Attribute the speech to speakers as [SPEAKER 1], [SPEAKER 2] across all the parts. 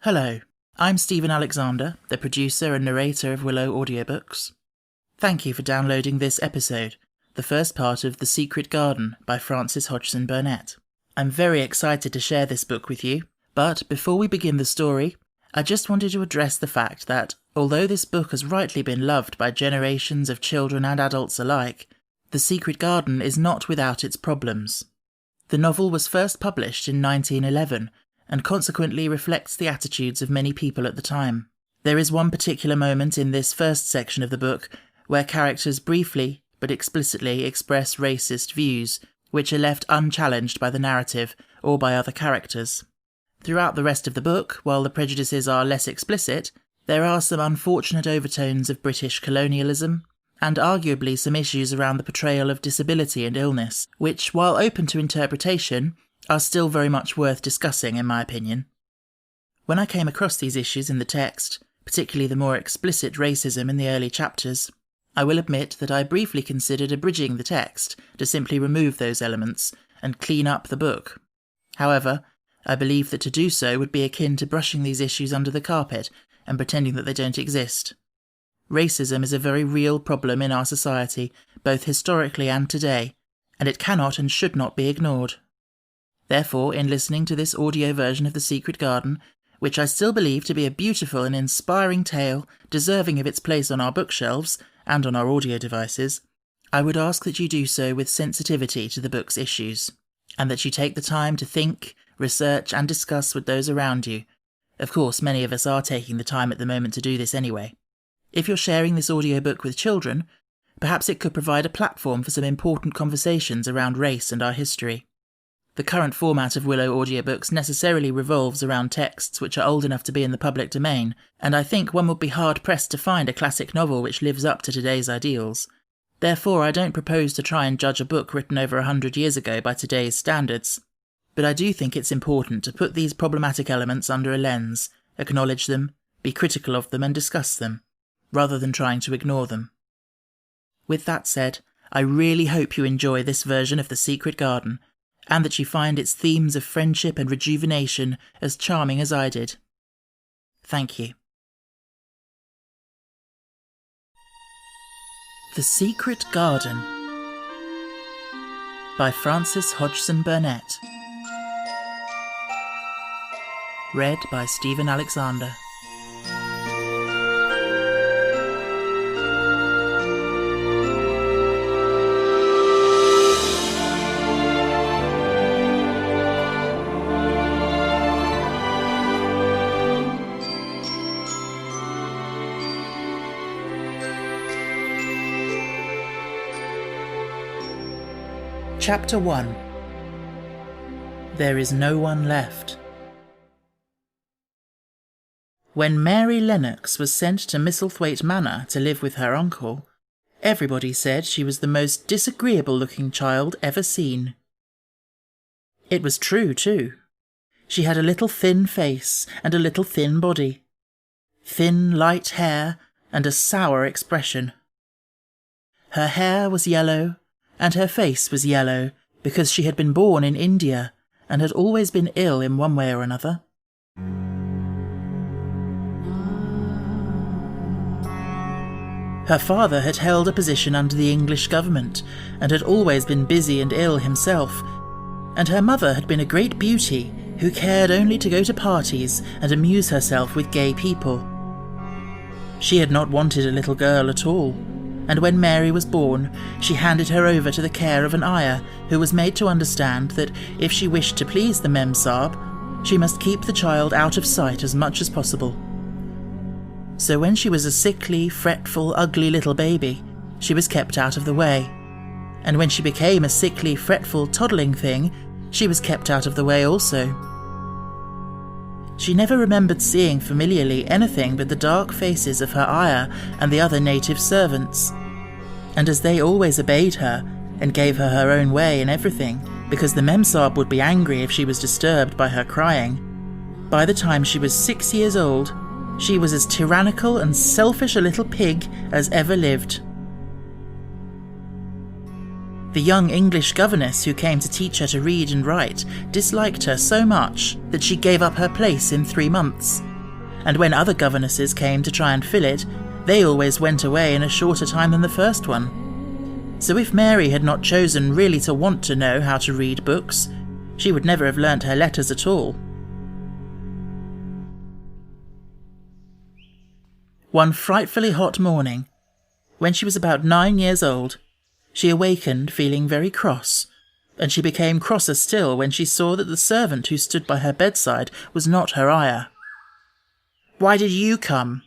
[SPEAKER 1] Hello, I'm Stephen Alexander, the producer and narrator of Willow Audiobooks. Thank you for downloading this episode, the first part of The Secret Garden by Frances Hodgson Burnett. I'm very excited to share this book with you, but before we begin the story, I just wanted to address the fact that, although this book has rightly been loved by generations of children and adults alike, The Secret Garden is not without its problems. The novel was first published in 1911, and consequently reflects the attitudes of many people at the time. There is one particular moment in this first section of the book where characters briefly but explicitly express racist views, which are left unchallenged by the narrative or by other characters. Throughout the rest of the book, while the prejudices are less explicit, there are some unfortunate overtones of British colonialism, and arguably some issues around the portrayal of disability and illness, which, while open to interpretation, are still very much worth discussing in my opinion. When I came across these issues in the text, particularly the more explicit racism in the early chapters, I will admit that I briefly considered abridging the text to simply remove those elements and clean up the book. However, I believe that to do so would be akin to brushing these issues under the carpet and pretending that they don't exist. Racism is a very real problem in our society, both historically and today, and it cannot and should not be ignored. Therefore, in listening to this audio version of The Secret Garden, which I still believe to be a beautiful and inspiring tale deserving of its place on our bookshelves and on our audio devices, I would ask that you do so with sensitivity to the book's issues, and that you take the time to think, research and discuss with those around you. Of course, many of us are taking the time at the moment to do this anyway. If you're sharing this audiobook with children, perhaps it could provide a platform for some important conversations around race and our history. The current format of Willow audiobooks necessarily revolves around texts which are old enough to be in the public domain, and I think one would be hard-pressed to find a classic novel which lives up to today's ideals. Therefore, I don't propose to try and judge a book written over 100 years ago by today's standards. But I do think it's important to put these problematic elements under a lens, acknowledge them, be critical of them and discuss them, rather than trying to ignore them. With that said, I really hope you enjoy this version of The Secret Garden, and that you find its themes of friendship and rejuvenation as charming as I did. Thank you. The Secret Garden by Frances Hodgson Burnett. Read by Stephen Alexander. Chapter 1. There is no one left. When Mary Lennox was sent to Misselthwaite Manor to live with her uncle, everybody said she was the most disagreeable-looking child ever seen. It was true, too. She had a little thin face and a little thin body, thin light hair and a sour expression. Her hair was yellow, and her face was yellow because she had been born in India and had always been ill in one way or another. Her father had held a position under the English government and had always been busy and ill himself, and her mother had been a great beauty who cared only to go to parties and amuse herself with gay people. She had not wanted a little girl at all, and when Mary was born, she handed her over to the care of an ayah who was made to understand that if she wished to please the Memsahib, she must keep the child out of sight as much as possible. So when she was a sickly, fretful, ugly little baby, she was kept out of the way, and when she became a sickly, fretful, toddling thing, she was kept out of the way also. She never remembered seeing familiarly anything but the dark faces of her ayah and the other native servants, and as they always obeyed her and gave her her own way in everything, because the Memsahib would be angry if she was disturbed by her crying, by the time she was 6 years old, she was as tyrannical and selfish a little pig as ever lived. The young English governess who came to teach her to read and write disliked her so much that she gave up her place in 3 months, and when other governesses came to try and fill it, they always went away in a shorter time than the first one. So if Mary had not chosen really to want to know how to read books, she would never have learnt her letters at all. One frightfully hot morning, when she was about 9 years old, she awakened feeling very cross, and she became crosser still when she saw that the servant who stood by her bedside was not her ayah. "Why did you come?"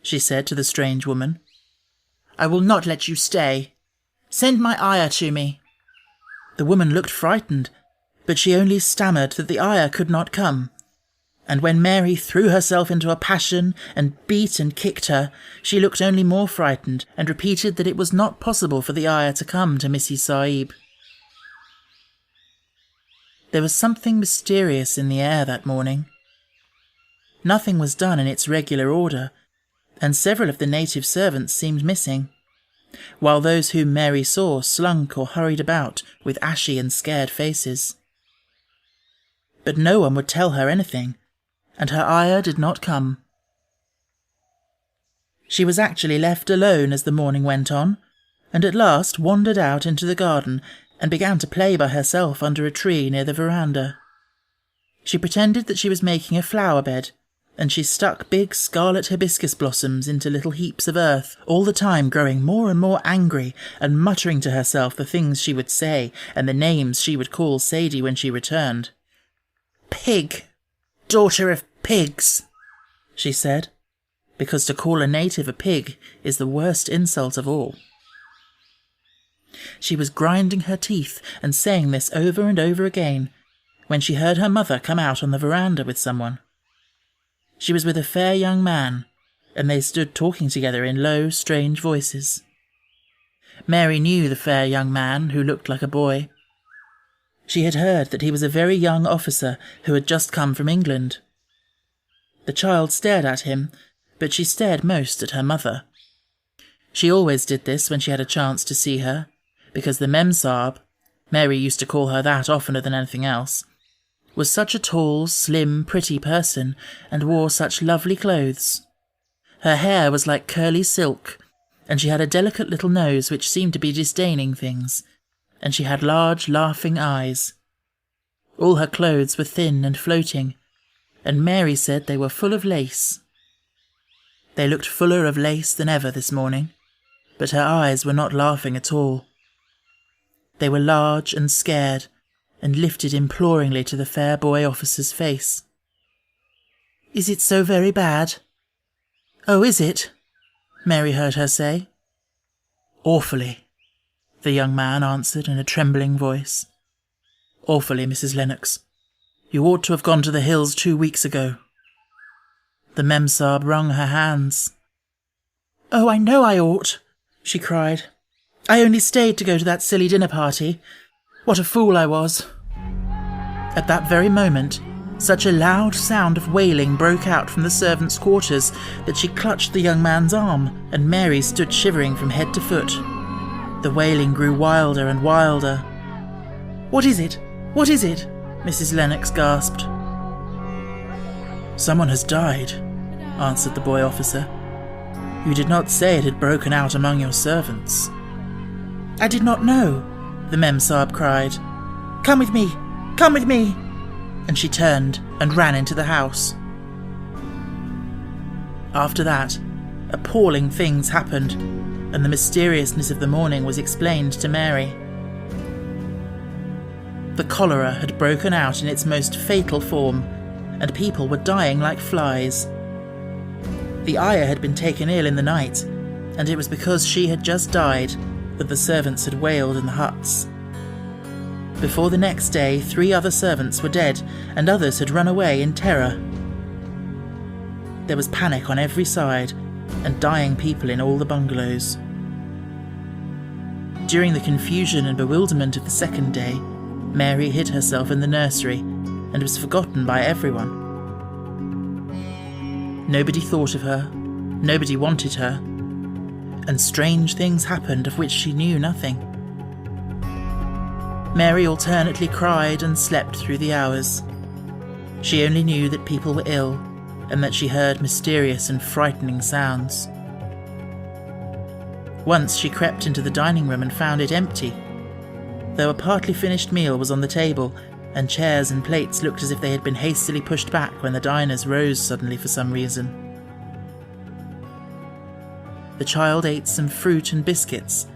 [SPEAKER 1] she said to the strange woman. "I will not let you stay. Send my ayah to me." The woman looked frightened, but she only stammered that the ayah could not come. And when Mary threw herself into a passion and beat and kicked her, she looked only more frightened and repeated that it was not possible for the ayah to come to Missy Sahib. There was something mysterious in the air that morning. Nothing was done in its regular order, and several of the native servants seemed missing, while those whom Mary saw slunk or hurried about with ashy and scared faces. But no one would tell her anything, and her ayah did not come. She was actually left alone as the morning went on, and at last wandered out into the garden and began to play by herself under a tree near the veranda. She pretended that she was making a flower bed, and she stuck big scarlet hibiscus blossoms into little heaps of earth, all the time growing more and more angry and muttering to herself the things she would say and the names she would call Sadie when she returned. "Pig! Daughter of pigs!" she said, because to call a native a pig is the worst insult of all. She was grinding her teeth and saying this over and over again when she heard her mother come out on the veranda with someone. She was with a fair young man, and they stood talking together in low, strange voices. Mary knew the fair young man who looked like a boy. She had heard that he was a very young officer who had just come from England. The child stared at him, but she stared most at her mother. She always did this when she had a chance to see her, because the Memsahib, Mary used to call her that oftener than anything else, was such a tall, slim, pretty person, and wore such lovely clothes. Her hair was like curly silk, and she had a delicate little nose which seemed to be disdaining things, and she had large, laughing eyes. All her clothes were thin and floating, and Mary said they were full of lace. They looked fuller of lace than ever this morning, but her eyes were not laughing at all. They were large and scared, and lifted imploringly to the fair boy officer's face. "Is it so very bad?" "Oh, is it?" Mary heard her say. "Awfully," the young man answered in a trembling voice. "Awfully, Mrs. Lennox. You ought to have gone to the hills 2 weeks ago." The Memsahib wrung her hands. "Oh, I know I ought," she cried. "I only stayed to go to that silly dinner party. What a fool I was." At that very moment, such a loud sound of wailing broke out from the servants' quarters that she clutched the young man's arm, and Mary stood shivering from head to foot. The wailing grew wilder and wilder. "What is it? What is it?" Mrs. Lennox gasped. "Someone has died," answered the boy officer. "You did not say it had broken out among your servants." "I did not know," the Memsahib cried. "Come with me! Come with me!" And she turned and ran into the house. After that, appalling things happened, and the mysteriousness of the morning was explained to Mary. The cholera had broken out in its most fatal form, and people were dying like flies. The ayah had been taken ill in the night, and it was because she had just died that the servants had wailed in the huts. Before the next day, 3 other servants were dead, and others had run away in terror. There was panic on every side, and dying people in all the bungalows. During the confusion and bewilderment of the second day, Mary hid herself in the nursery, and was forgotten by everyone. Nobody thought of her, nobody wanted her, and strange things happened of which she knew nothing. Mary alternately cried and slept through the hours. She only knew that people were ill, and that she heard mysterious and frightening sounds. Once she crept into the dining room and found it empty, though a partly finished meal was on the table, and chairs and plates looked as if they had been hastily pushed back when the diners rose suddenly for some reason. The child ate some fruit and biscuits,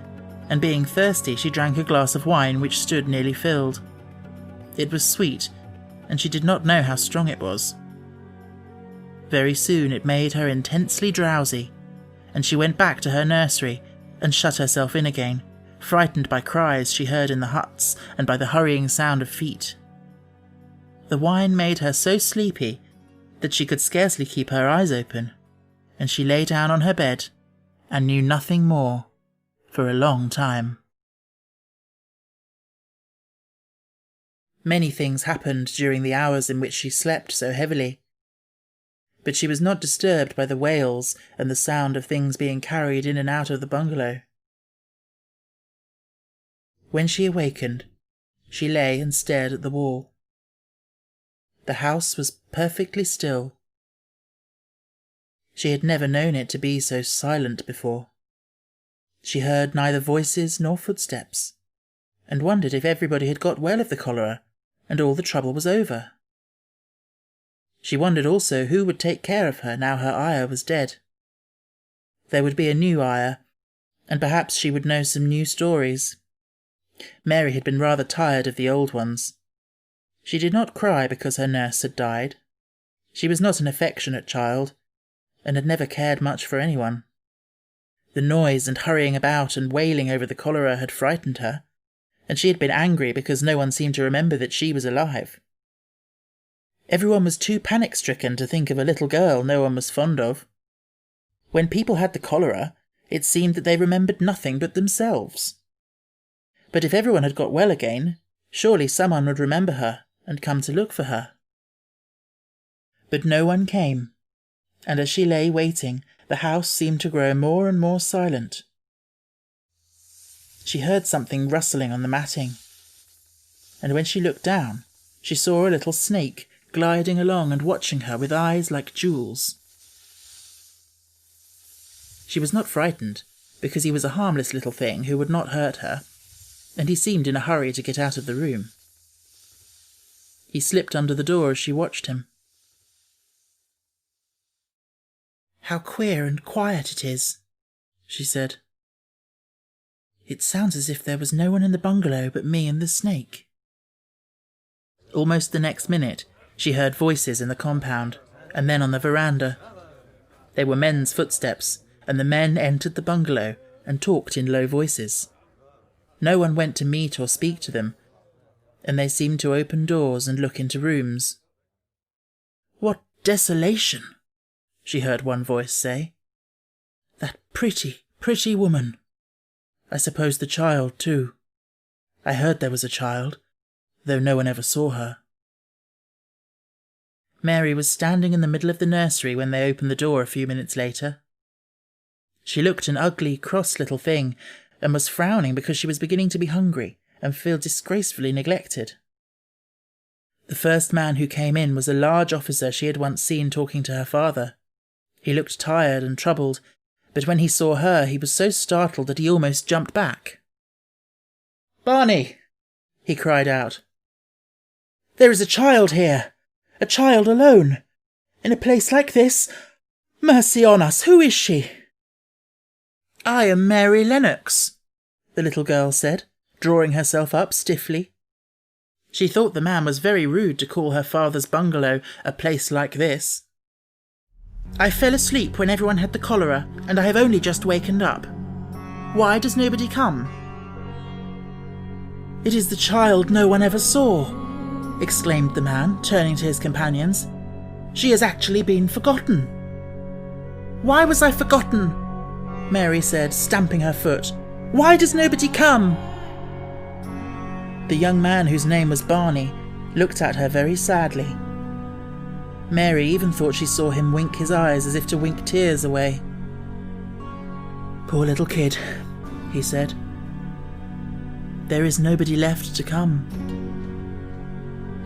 [SPEAKER 1] and being thirsty she drank a glass of wine which stood nearly filled. It was sweet, and she did not know how strong it was. Very soon it made her intensely drowsy, and she went back to her nursery and shut herself in again, frightened by cries she heard in the huts and by the hurrying sound of feet. The wine made her so sleepy that she could scarcely keep her eyes open, and she lay down on her bed and knew nothing more for a long time. Many things happened during the hours in which she slept so heavily, but she was not disturbed by the wails and the sound of things being carried in and out of the bungalow. When she awakened, she lay and stared at the wall. The house was perfectly still. She had never known it to be so silent before. She heard neither voices nor footsteps, and wondered if everybody had got well of the cholera and all the trouble was over. She wondered also who would take care of her now her ayah was dead. There would be a new ayah, and perhaps she would know some new stories. Mary had been rather tired of the old ones. She did not cry because her nurse had died. She was not an affectionate child, and had never cared much for anyone. The noise and hurrying about and wailing over the cholera had frightened her, and she had been angry because no one seemed to remember that she was alive. Everyone was too panic-stricken to think of a little girl no one was fond of. When people had the cholera, it seemed that they remembered nothing but themselves. But if everyone had got well again, surely someone would remember her and come to look for her. But no one came, and as she lay waiting, the house seemed to grow more and more silent. She heard something rustling on the matting, and when she looked down, she saw a little snake gliding along and watching her with eyes like jewels. She was not frightened, because he was a harmless little thing who would not hurt her, and he seemed in a hurry to get out of the room. He slipped under the door as she watched him. "How queer and quiet it is," she said. "It sounds as if there was no one in the bungalow but me and the snake." Almost the next minute, she heard voices in the compound, and then on the veranda. They were men's footsteps, and the men entered the bungalow and talked in low voices. No one went to meet or speak to them, and they seemed to open doors and look into rooms. "What desolation!" she heard one voice say. "That pretty, pretty woman. I suppose the child, too. I heard there was a child, though no one ever saw her." Mary was standing in the middle of the nursery when they opened the door a few minutes later. She looked an ugly, cross little thing, and was frowning because she was beginning to be hungry and feel disgracefully neglected. The first man who came in was a large officer she had once seen talking to her father. He looked tired and troubled, but when he saw her he was so startled that he almost jumped back. "Barney!" he cried out. "There is a child here! A child alone! In a place like this! Mercy on us, who is she?" "I am Mary Lennox," the little girl said, drawing herself up stiffly. She thought the man was very rude to call her father's bungalow a place like this. "I fell asleep when everyone had the cholera, and I have only just wakened up. Why does nobody come?" "It is the child no one ever saw," exclaimed the man, turning to his companions. "She has actually been forgotten." "Why was I forgotten?" Mary said, stamping her foot. "Why does nobody come?" The young man, whose name was Barney, looked at her very sadly. Mary even thought she saw him wink his eyes as if to wink tears away. "Poor little kid," he said. "There is nobody left to come."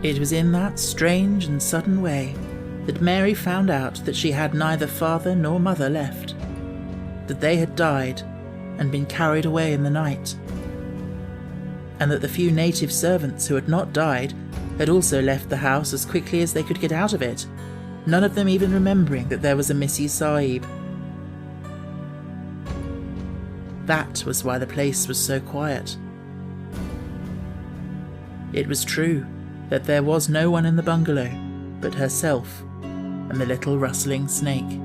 [SPEAKER 1] It was in that strange and sudden way that Mary found out that she had neither father nor mother left, that they had died and been carried away in the night, and that the few native servants who had not died had also left the house as quickly as they could get out of it, none of them even remembering that there was a Mrs. Sahib. That was why the place was so quiet. It was true that there was no one in the bungalow but herself and the little rustling snake.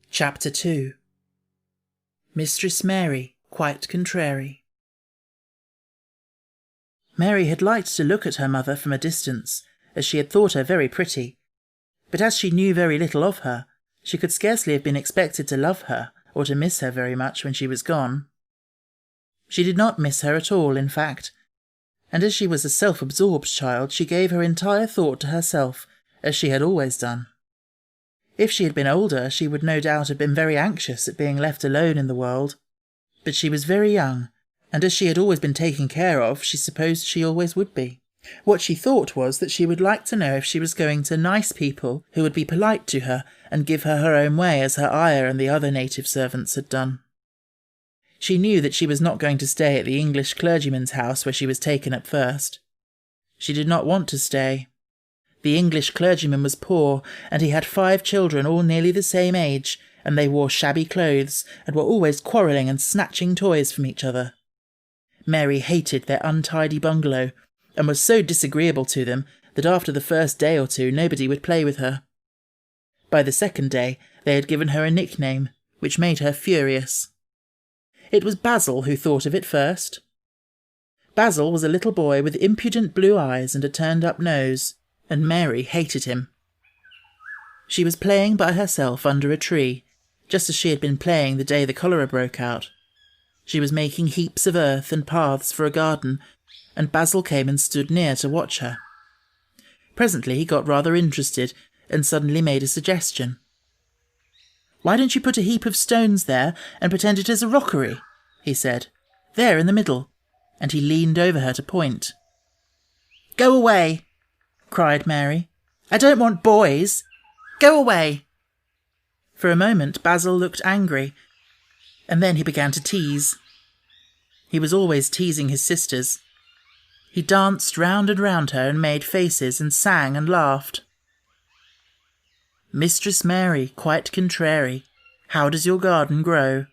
[SPEAKER 1] Chapter 2. Mistress Mary, quite contrary. Mary had liked to look at her mother from a distance, as she had thought her very pretty, but as she knew very little of her, she could scarcely have been expected to love her or to miss her very much when she was gone. She did not miss her at all, in fact, and as she was a self-absorbed child, she gave her entire thought to herself, as she had always done. If she had been older, she would no doubt have been very anxious at being left alone in the world, but she was very young, and as she had always been taken care of, she supposed she always would be. What she thought was that she would like to know if she was going to nice people who would be polite to her and give her her own way as her ayah and the other native servants had done. She knew that she was not going to stay at the English clergyman's house where she was taken at first. She did not want to stay. The English clergyman was poor, and he had 5 children all nearly the same age, and they wore shabby clothes and were always quarrelling and snatching toys from each other. Mary hated their untidy bungalow, and was so disagreeable to them that after the first day or two nobody would play with her. By the second day they had given her a nickname, which made her furious. It was Basil who thought of it first. Basil was a little boy with impudent blue eyes and a turned-up nose, and Mary hated him. She was playing by herself under a tree, just as she had been playing the day the cholera broke out. She was making heaps of earth and paths for a garden, and Basil came and stood near to watch her. Presently he got rather interested, and suddenly made a suggestion. "Why don't you put a heap of stones there and pretend it is a rockery?" he said. "There in the middle," and he leaned over her to point. "Go away!" cried Mary. "I don't want boys. Go away!" For a moment Basil looked angry, and then he began to tease. He was always teasing his sisters. He danced round and round her and made faces and sang and laughed. "Mistress Mary, quite contrary, how does your garden grow?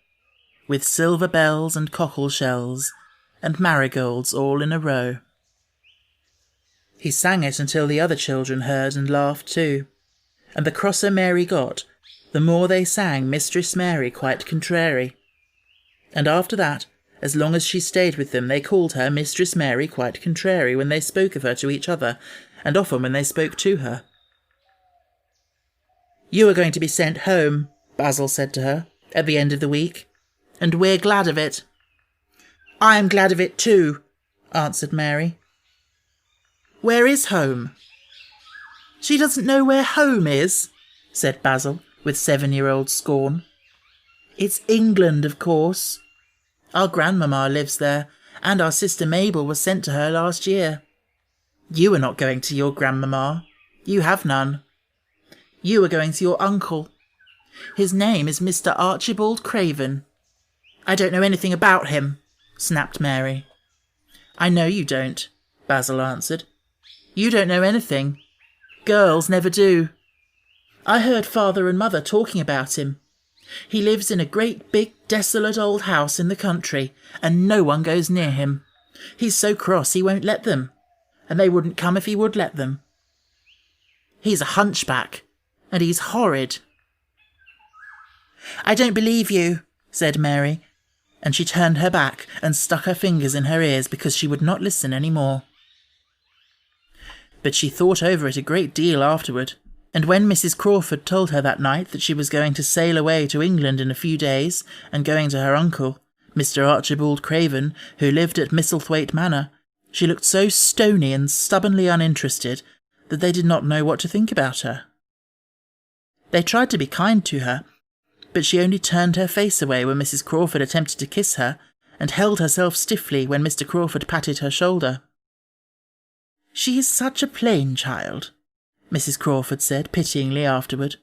[SPEAKER 1] With silver bells and cockle shells, and marigolds all in a row." He sang it until the other children heard and laughed too, and the crosser Mary got, the more they sang Mistress Mary quite contrary. And after that, as long as she stayed with them, they called her Mistress Mary quite contrary when they spoke of her to each other, and often when they spoke to her. "You are going to be sent home," Basil said to her, at the end of the week, "and we're glad of it." "I am glad of it too," answered Mary. "Where is home?" "She doesn't know where home is," said Basil, with 7-year-old scorn. "It's England, of course. Our grandmamma lives there, and our sister Mabel was sent to her last year. You are not going to your grandmamma. You have none. You are going to your uncle. His name is Mr. Archibald Craven." "I don't know anything about him," snapped Mary. "I know you don't," Basil answered. "You don't know anything. Girls never do. I heard father and mother talking about him. He lives in a great big desolate old house in the country, and no one goes near him. He's so cross he won't let them, and they wouldn't come if he would let them. He's a hunchback, and he's horrid." "I don't believe you," said Mary, and she turned her back and stuck her fingers in her ears because she would not listen any more. But she thought over it a great deal afterward, and when Mrs. Crawford told her that night that she was going to sail away to England in a few days, and going to her uncle, Mr. Archibald Craven, who lived at Misselthwaite Manor, she looked so stony and stubbornly uninterested that they did not know what to think about her. They tried to be kind to her, but she only turned her face away when Mrs. Crawford attempted to kiss her, and held herself stiffly when Mr. Crawford patted her shoulder. "She is such a plain child," Mrs. Crawford said pityingly afterward,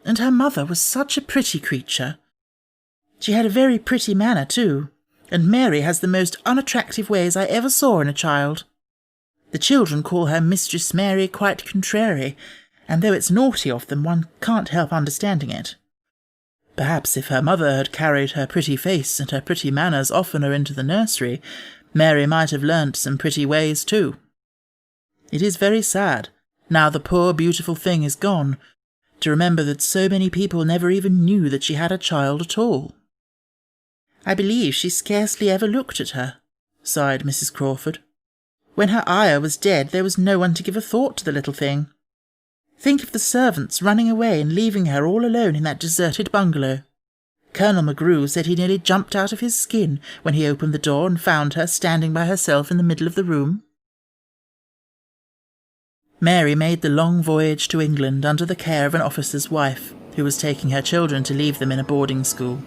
[SPEAKER 1] "and her mother was such a pretty creature. She had a very pretty manner too, and Mary has the most unattractive ways I ever saw in a child. The children call her Mistress Mary quite contrary, and though it's naughty of them, one can't help understanding it. Perhaps if her mother had carried her pretty face and her pretty manners oftener into the nursery, Mary might have learnt some pretty ways too. It is very sad, now the poor beautiful thing is gone, to remember that so many people never even knew that she had a child at all." "I believe she scarcely ever looked at her," sighed Mrs. Crawford. "When her ayah was dead, there was no one to give a thought to the little thing. Think of the servants running away and leaving her all alone in that deserted bungalow. Colonel McGrew said he nearly jumped out of his skin when he opened the door and found her standing by herself in the middle of the room." Mary made the long voyage to England under the care of an officer's wife, who was taking her children to leave them in a boarding school.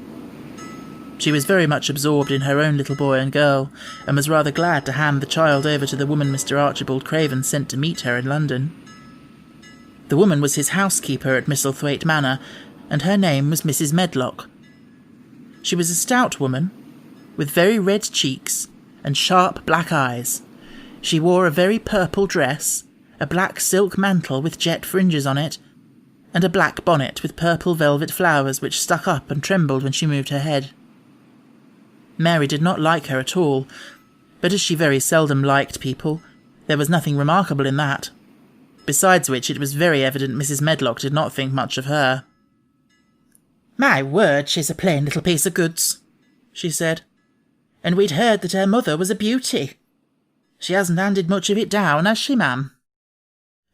[SPEAKER 1] She was very much absorbed in her own little boy and girl, and was rather glad to hand the child over to the woman Mr. Archibald Craven sent to meet her in London. The woman was his housekeeper at Misselthwaite Manor, and her name was Mrs. Medlock. She was a stout woman, with very red cheeks and sharp black eyes. She wore a very purple dress, a black silk mantle with jet fringes on it, and a black bonnet with purple velvet flowers which stuck up and trembled when she moved her head. Mary did not like her at all, but as she very seldom liked people, there was nothing remarkable in that. Besides which, it was very evident Mrs. Medlock did not think much of her. "My word, she's a plain little piece of goods," she said, "and we'd heard that her mother was a beauty. She hasn't handed much of it down, has she, ma'am?"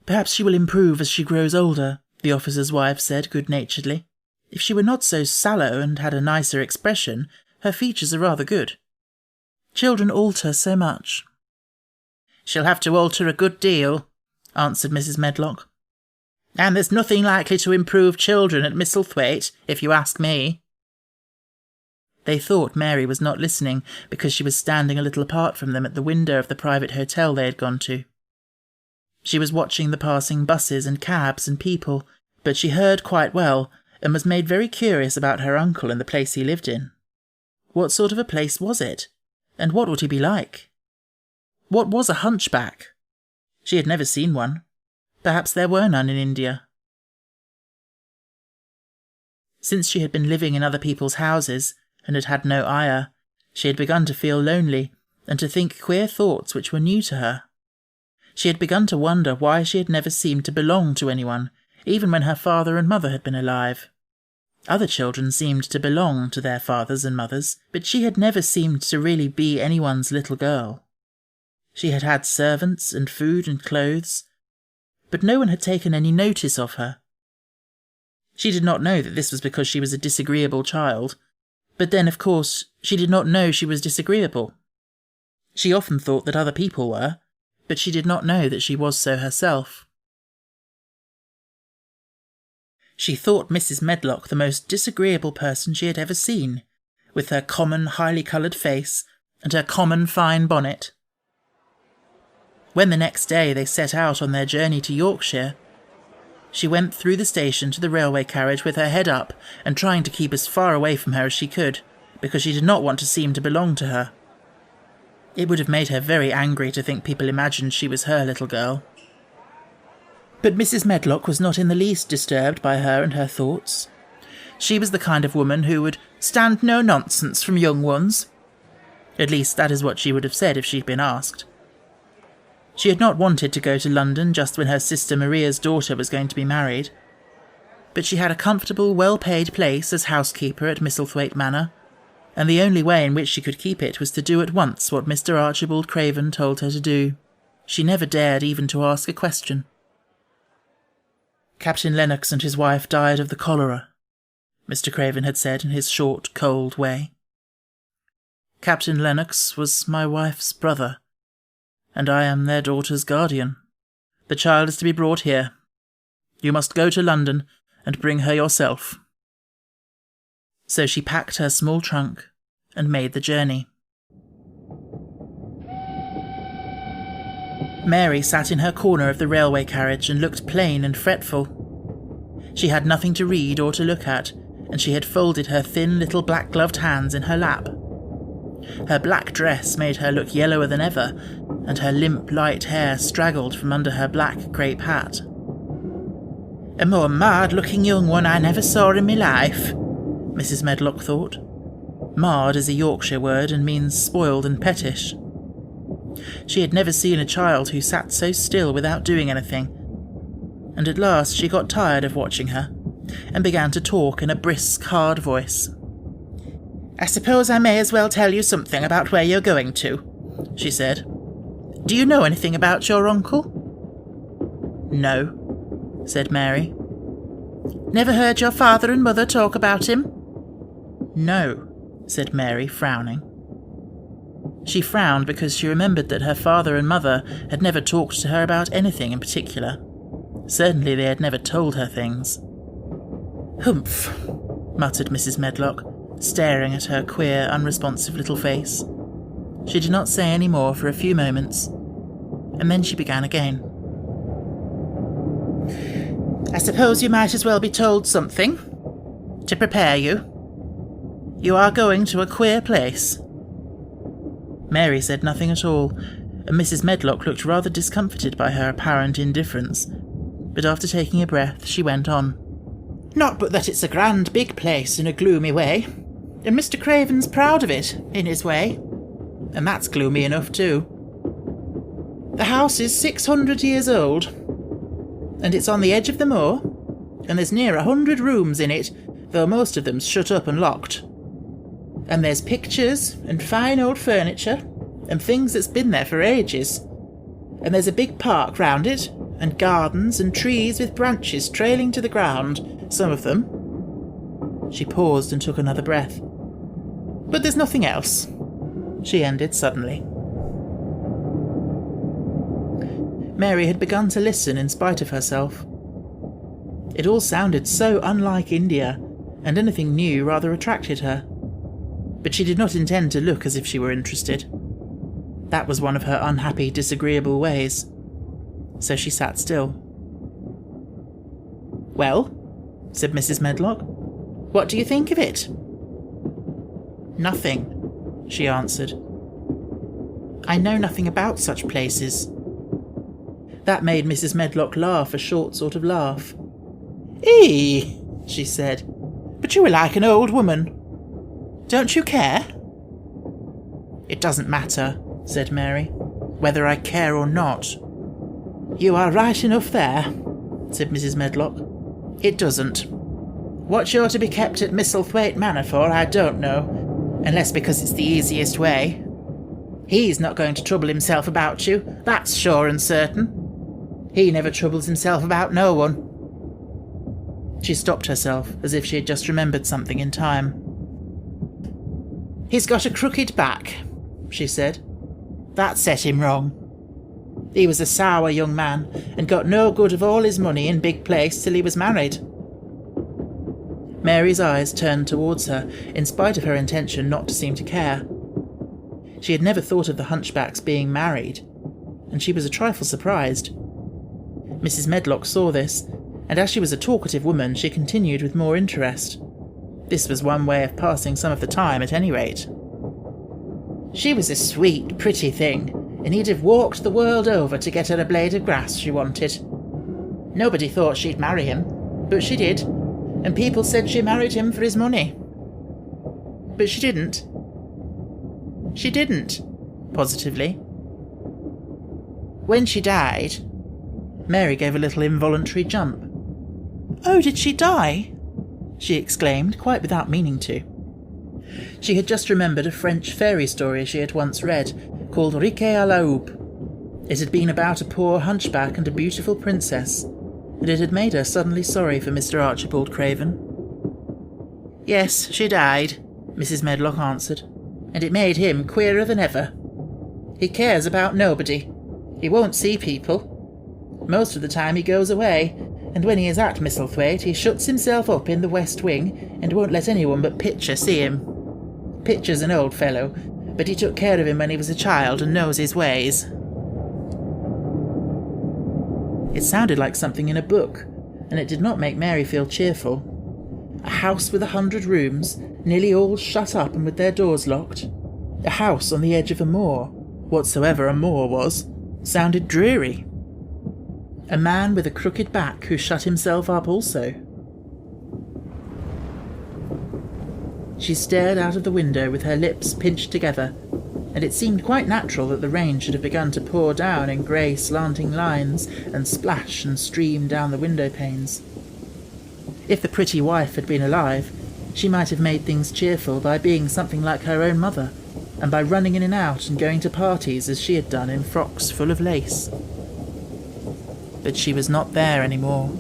[SPEAKER 1] "Perhaps she will improve as she grows older," the officer's wife said good-naturedly. "If she were not so sallow and had a nicer expression, her features are rather good. Children alter so much." "She'll have to alter a good deal," answered Mrs. Medlock. "And there's nothing likely to improve children at Misselthwaite, if you ask me." They thought Mary was not listening because she was standing a little apart from them at the window of the private hotel they had gone to. She was watching the passing buses and cabs and people, but she heard quite well, and was made very curious about her uncle and the place he lived in. What sort of a place was it? And what would he be like? What was a hunchback? She had never seen one. Perhaps there were none in India. Since she had been living in other people's houses, and had had no ayah, she had begun to feel lonely, and to think queer thoughts which were new to her. She had begun to wonder why she had never seemed to belong to anyone, even when her father and mother had been alive. Other children seemed to belong to their fathers and mothers, but she had never seemed to really be anyone's little girl. She had had servants and food and clothes, but no one had taken any notice of her. She did not know that this was because she was a disagreeable child, but then, of course, she did not know she was disagreeable. She often thought that other people were, but she did not know that she was so herself. She thought Mrs. Medlock the most disagreeable person she had ever seen, with her common highly coloured face and her common fine bonnet. When the next day they set out on their journey to Yorkshire, she went through the station to the railway carriage with her head up and trying to keep as far away from her as she could, because she did not want to seem to belong to her. It would have made her very angry to think people imagined she was her little girl. But Mrs. Medlock was not in the least disturbed by her and her thoughts. She was the kind of woman who would stand no nonsense from young ones. At least that is what she would have said if she'd been asked. She had not wanted to go to London just when her sister Maria's daughter was going to be married. But she had a comfortable, well-paid place as housekeeper at Misselthwaite Manor, and the only way in which she could keep it was to do at once what Mr. Archibald Craven told her to do. She never dared even to ask a question. Captain Lennox and his wife died of the cholera, Mr. Craven had said in his short, cold way. Captain Lennox was my wife's brother, and I am their daughter's guardian. The child is to be brought here. You must go to London and bring her yourself." So she packed her small trunk and made the journey. Mary sat in her corner of the railway carriage and looked plain and fretful. She had nothing to read or to look at, and she had folded her thin little black-gloved hands in her lap. Her black dress made her look yellower than ever, and her limp light hair straggled from under her black crape hat. "A more marred-looking young one I never saw in my life," Mrs. Medlock thought. Marred is a Yorkshire word and means spoiled and pettish. She had never seen a child who sat so still without doing anything, and at last she got tired of watching her, and began to talk in a brisk, hard voice. "I suppose I may as well tell you something about where you're going to," she said. "Do you know anything about your uncle?" "No," said Mary. "Never heard your father and mother talk about him?" "No," said Mary, frowning. She frowned because she remembered that her father and mother had never talked to her about anything in particular. Certainly they had never told her things. "Humph," muttered Mrs. Medlock, staring at her queer, unresponsive little face. She did not say any more for a few moments, and then she began again. "I suppose you might as well be told something, to prepare you. You are going to a queer place." Mary said nothing at all, and Mrs. Medlock looked rather discomfited by her apparent indifference, but after taking a breath, she went on. "Not but that it's a grand big place in a gloomy way, and Mr. Craven's proud of it, in his way, and that's gloomy enough too. The house is 600 years old, and it's on the edge of the moor, and there's near 100 rooms in it, though most of them's shut up and locked. And there's pictures and fine old furniture and things that's been there for ages. And there's a big park round it, and gardens and trees with branches trailing to the ground, some of them." She paused and took another breath. "But there's nothing else," she ended suddenly. Mary had begun to listen in spite of herself. It all sounded so unlike India, and anything new rather attracted her. But she did not intend to look as if she were interested. That was one of her unhappy, disagreeable ways. So she sat still. "Well," said Mrs. Medlock, "what do you think of it?" "Nothing," she answered. "I know nothing about such places." That made Mrs. Medlock laugh a short sort of laugh. "Eee," she said, "but you are like an old woman. Don't you care?" "It doesn't matter," said Mary, "whether I care or not." "You are right enough there," said Mrs. Medlock. "It doesn't. What you're to be kept at Misselthwaite Manor for, I don't know, unless because it's the easiest way. He's not going to trouble himself about you, that's sure and certain. He never troubles himself about no one." She stopped herself, as if she had just remembered something in time. "He's got a crooked back," she said. "That set him wrong. He was a sour young man, and got no good of all his money in big place till he was married." Mary's eyes turned towards her, in spite of her intention not to seem to care. She had never thought of the hunchback's being married, and she was a trifle surprised. Mrs. Medlock saw this, and as she was a talkative woman, she continued with more interest. This was one way of passing some of the time, at any rate. "She was a sweet, pretty thing, and he'd have walked the world over to get her a blade of grass she wanted. Nobody thought she'd marry him, but she did, and people said she married him for his money. But she didn't. She didn't, positively. When she died..." Mary gave a little involuntary jump. "Oh, did she die?" she exclaimed, quite without meaning to. She had just remembered a French fairy story she had once read, called Riquet à la Houppe. It had been about a poor hunchback and a beautiful princess, and it had made her suddenly sorry for Mr. Archibald Craven. "Yes, she died," Mrs. Medlock answered, "and it made him queerer than ever. He cares about nobody. He won't see people. Most of the time he goes away, and when he is at Misselthwaite he shuts himself up in the west wing and won't let anyone but Pitcher see him. Pitcher's an old fellow, but he took care of him when he was a child and knows his ways." It sounded like something in a book, and it did not make Mary feel cheerful. A house with 100 rooms, nearly all shut up and with their doors locked. A house on the edge of a moor, whatsoever a moor was, sounded dreary. A man with a crooked back who shut himself up also. She stared out of the window with her lips pinched together, and it seemed quite natural that the rain should have begun to pour down in grey slanting lines and splash and stream down the window panes. If the pretty wife had been alive, she might have made things cheerful by being something like her own mother, and by running in and out and going to parties as she had done in frocks full of lace. But she was not there any more.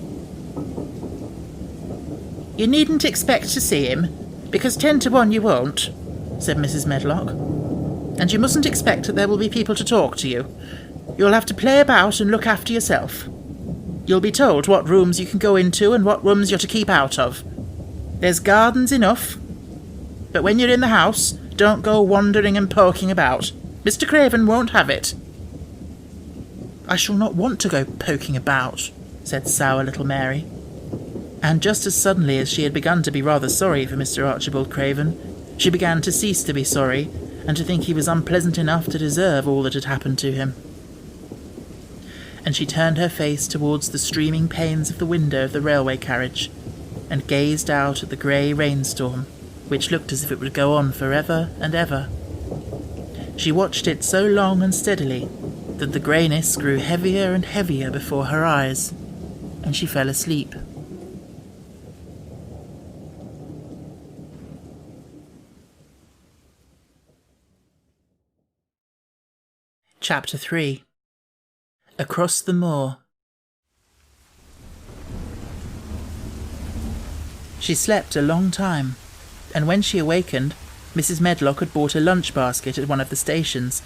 [SPEAKER 1] "You needn't expect to see him, because 10 to 1 you won't," said Mrs. Medlock. "And you mustn't expect that there will be people to talk to you. You'll have to play about and look after yourself. You'll be told what rooms you can go into and what rooms you're to keep out of. There's gardens enough. But when you're in the house, don't go wandering and poking about. Mr. Craven won't have it." "I shall not want to go poking about," said sour little Mary. And just as suddenly as she had begun to be rather sorry for Mr. Archibald Craven, she began to cease to be sorry, and to think he was unpleasant enough to deserve all that had happened to him. And she turned her face towards the streaming panes of the window of the railway carriage, and gazed out at the grey rainstorm, which looked as if it would go on forever and ever. She watched it so long and steadily that the greyness grew heavier and heavier before her eyes, and she fell asleep. Chapter 3. Across the Moor. She slept a long time, and when she awakened, Mrs. Medlock had bought a lunch basket at one of the stations,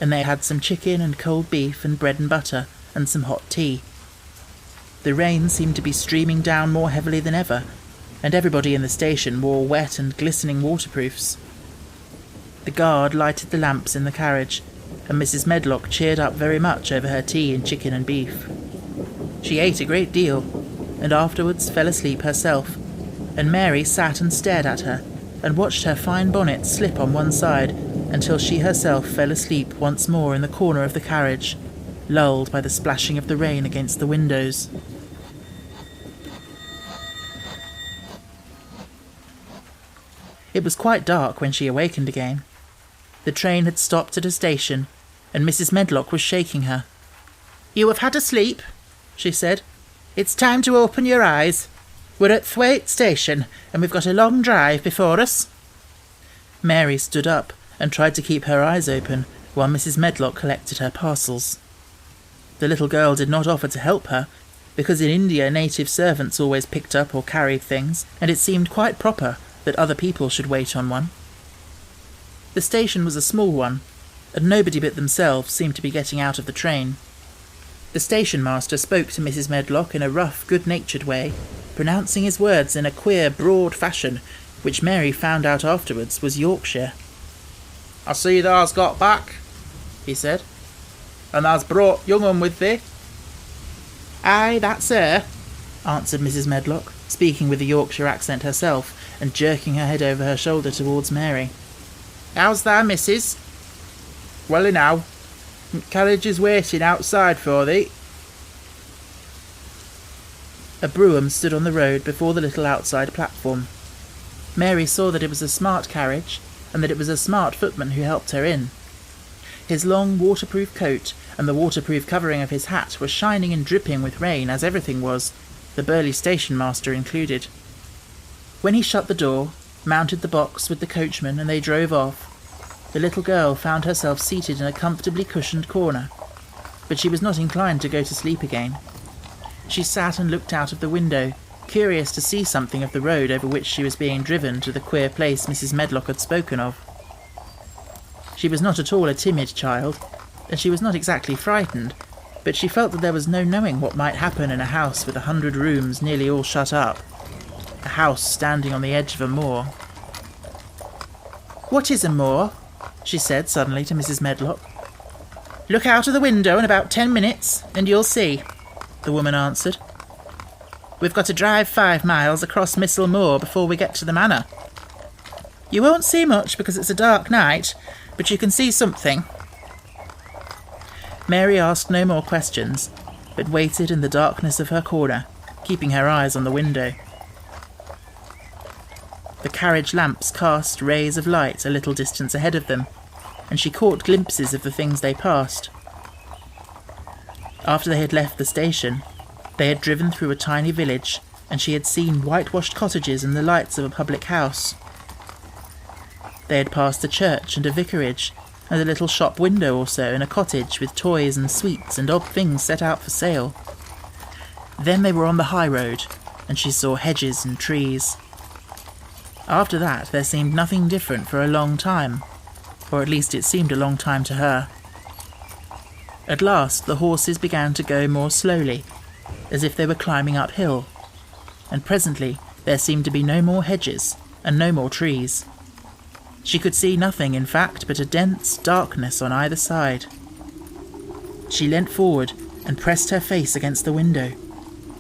[SPEAKER 1] and they had some chicken and cold beef and bread and butter and some hot tea. The rain seemed to be streaming down more heavily than ever, and everybody in the station wore wet and glistening waterproofs. The guard lighted the lamps in the carriage, and Mrs. Medlock cheered up very much over her tea and chicken and beef. She ate a great deal, and afterwards fell asleep herself, and Mary sat and stared at her, and watched her fine bonnet slip on one side until she herself fell asleep once more in the corner of the carriage, lulled by the splashing of the rain against the windows. It was quite dark when she awakened again. The train had stopped at a station, and Mrs. Medlock was shaking her. "You have had a sleep," she said. "It's time to open your eyes. We're at Thwaite Station, and we've got a long drive before us." Mary stood up and tried to keep her eyes open while Mrs. Medlock collected her parcels. The little girl did not offer to help her, because in India native servants always picked up or carried things, and it seemed quite proper that other people should wait on one. The station was a small one, and nobody but themselves seemed to be getting out of the train. The station master spoke to Mrs. Medlock in a rough, good-natured way, pronouncing his words in a queer, broad fashion, which Mary found out afterwards was Yorkshire. "I see thou's got back," he said, "and thou's brought young un with thee." "Aye, that's her," answered Mrs. Medlock, speaking with a Yorkshire accent herself, and jerking her head over her shoulder towards Mary. "How's thy missus?" "Well enow. Carriage is waiting outside for thee." A brougham stood on the road before the little outside platform. Mary saw that it was a smart carriage, and that it was a smart footman who helped her in. His long waterproof coat and the waterproof covering of his hat were shining and dripping with rain, as everything was, the burly station-master included. When he shut the door, mounted the box with the coachman, and they drove off, the little girl found herself seated in a comfortably cushioned corner, but she was not inclined to go to sleep again. She sat and looked out of the window, curious to see something of the road over which she was being driven to the queer place Mrs. Medlock had spoken of. She was not at all a timid child, and she was not exactly frightened, but she felt that there was no knowing what might happen in a house with 100 rooms nearly all shut up. A house standing on the edge of a moor. "What is a moor?" she said suddenly to Mrs. Medlock. "Look out of the window in about 10 minutes, and you'll see," the woman answered. "We've got to drive 5 miles across Missel Moor before we get to the manor. You won't see much because it's a dark night, but you can see something." Mary asked no more questions, but waited in the darkness of her corner, keeping her eyes on the window. The carriage lamps cast rays of light a little distance ahead of them, and she caught glimpses of the things they passed. After they had left the station, they had driven through a tiny village, and she had seen whitewashed cottages and the lights of a public house. They had passed a church and a vicarage, and a little shop window or so in a cottage with toys and sweets and odd things set out for sale. Then they were on the high road, and she saw hedges and trees. After that there seemed nothing different for a long time, or at least it seemed a long time to her. At last the horses began to go more slowly, as if they were climbing uphill, and presently there seemed to be no more hedges and no more trees. She could see nothing, in fact, but a dense darkness on either side. She leant forward and pressed her face against the window,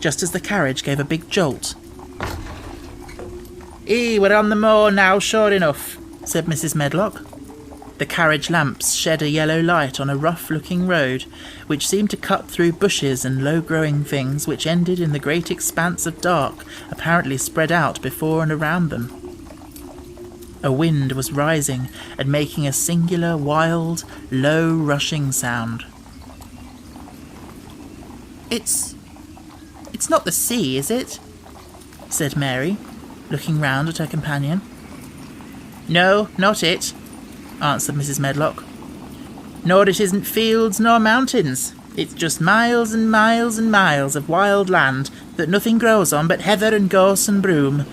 [SPEAKER 1] just as the carriage gave a big jolt. We're on the moor now, sure enough," said Mrs. Medlock. The carriage lamps shed a yellow light on a rough-looking road, which seemed to cut through bushes and low-growing things which ended in the great expanse of dark apparently spread out before and around them. A wind was rising and making a singular, wild, low, rushing sound. It's not the sea, is it?" said Mary, looking round at her companion. "No, not it," answered Mrs. Medlock. "Nor it isn't fields nor mountains. It's just miles and miles and miles of wild land that nothing grows on but heather and gorse and broom,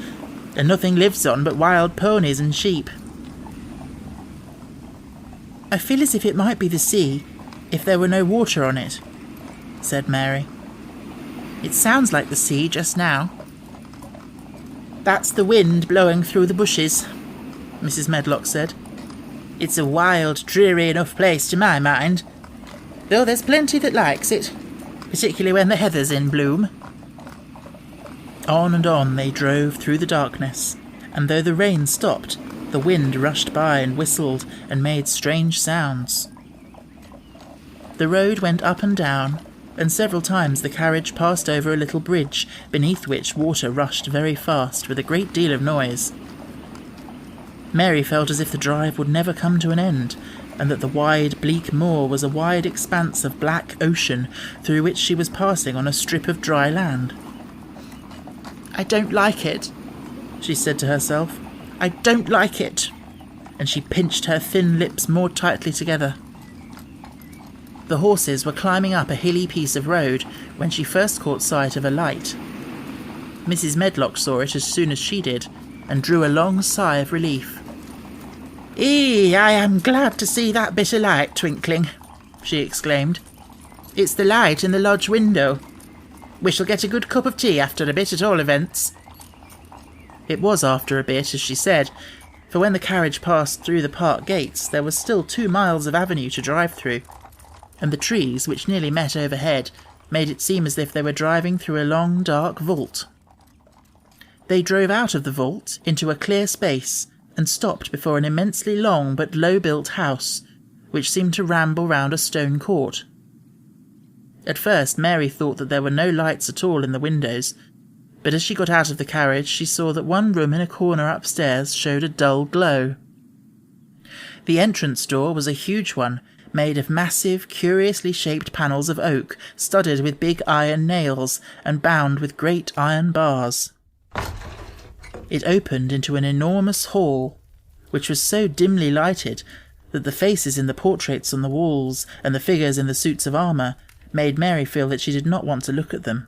[SPEAKER 1] and nothing lives on but wild ponies and sheep." "I feel as if it might be the sea if there were no water on it," said Mary. "It sounds like the sea just now." "That's the wind blowing through the bushes," Mrs. Medlock said. "It's a wild, dreary enough place to my mind, though there's plenty that likes it, particularly when the heather's in bloom." On and on they drove through the darkness, and though the rain stopped, the wind rushed by and whistled and made strange sounds. The road went up and down, and several times the carriage passed over a little bridge, beneath which water rushed very fast with a great deal of noise. Mary felt as if the drive would never come to an end, and that the wide, bleak moor was a wide expanse of black ocean through which she was passing on a strip of dry land. "I don't like it," she said to herself. "I don't like it," and she pinched her thin lips more tightly together. The horses were climbing up a hilly piece of road when she first caught sight of a light. Mrs. Medlock saw it as soon as she did, and drew a long sigh of relief. I am glad to see that bit of light twinkling," she exclaimed. "It's the light in the lodge window. We shall get a good cup of tea after a bit, at all events." It was after a bit, as she said, for when the carriage passed through the park gates there was still 2 miles of avenue to drive through, and the trees, which nearly met overhead, made it seem as if they were driving through a long, dark vault. They drove out of the vault into a clear space and stopped before an immensely long but low-built house, which seemed to ramble round a stone court. At first Mary thought that there were no lights at all in the windows, but as she got out of the carriage she saw that one room in a corner upstairs showed a dull glow. The entrance door was a huge one, made of massive, curiously shaped panels of oak, studded with big iron nails and bound with great iron bars. It opened into an enormous hall, which was so dimly lighted that the faces in the portraits on the walls and the figures in the suits of armour made Mary feel that she did not want to look at them.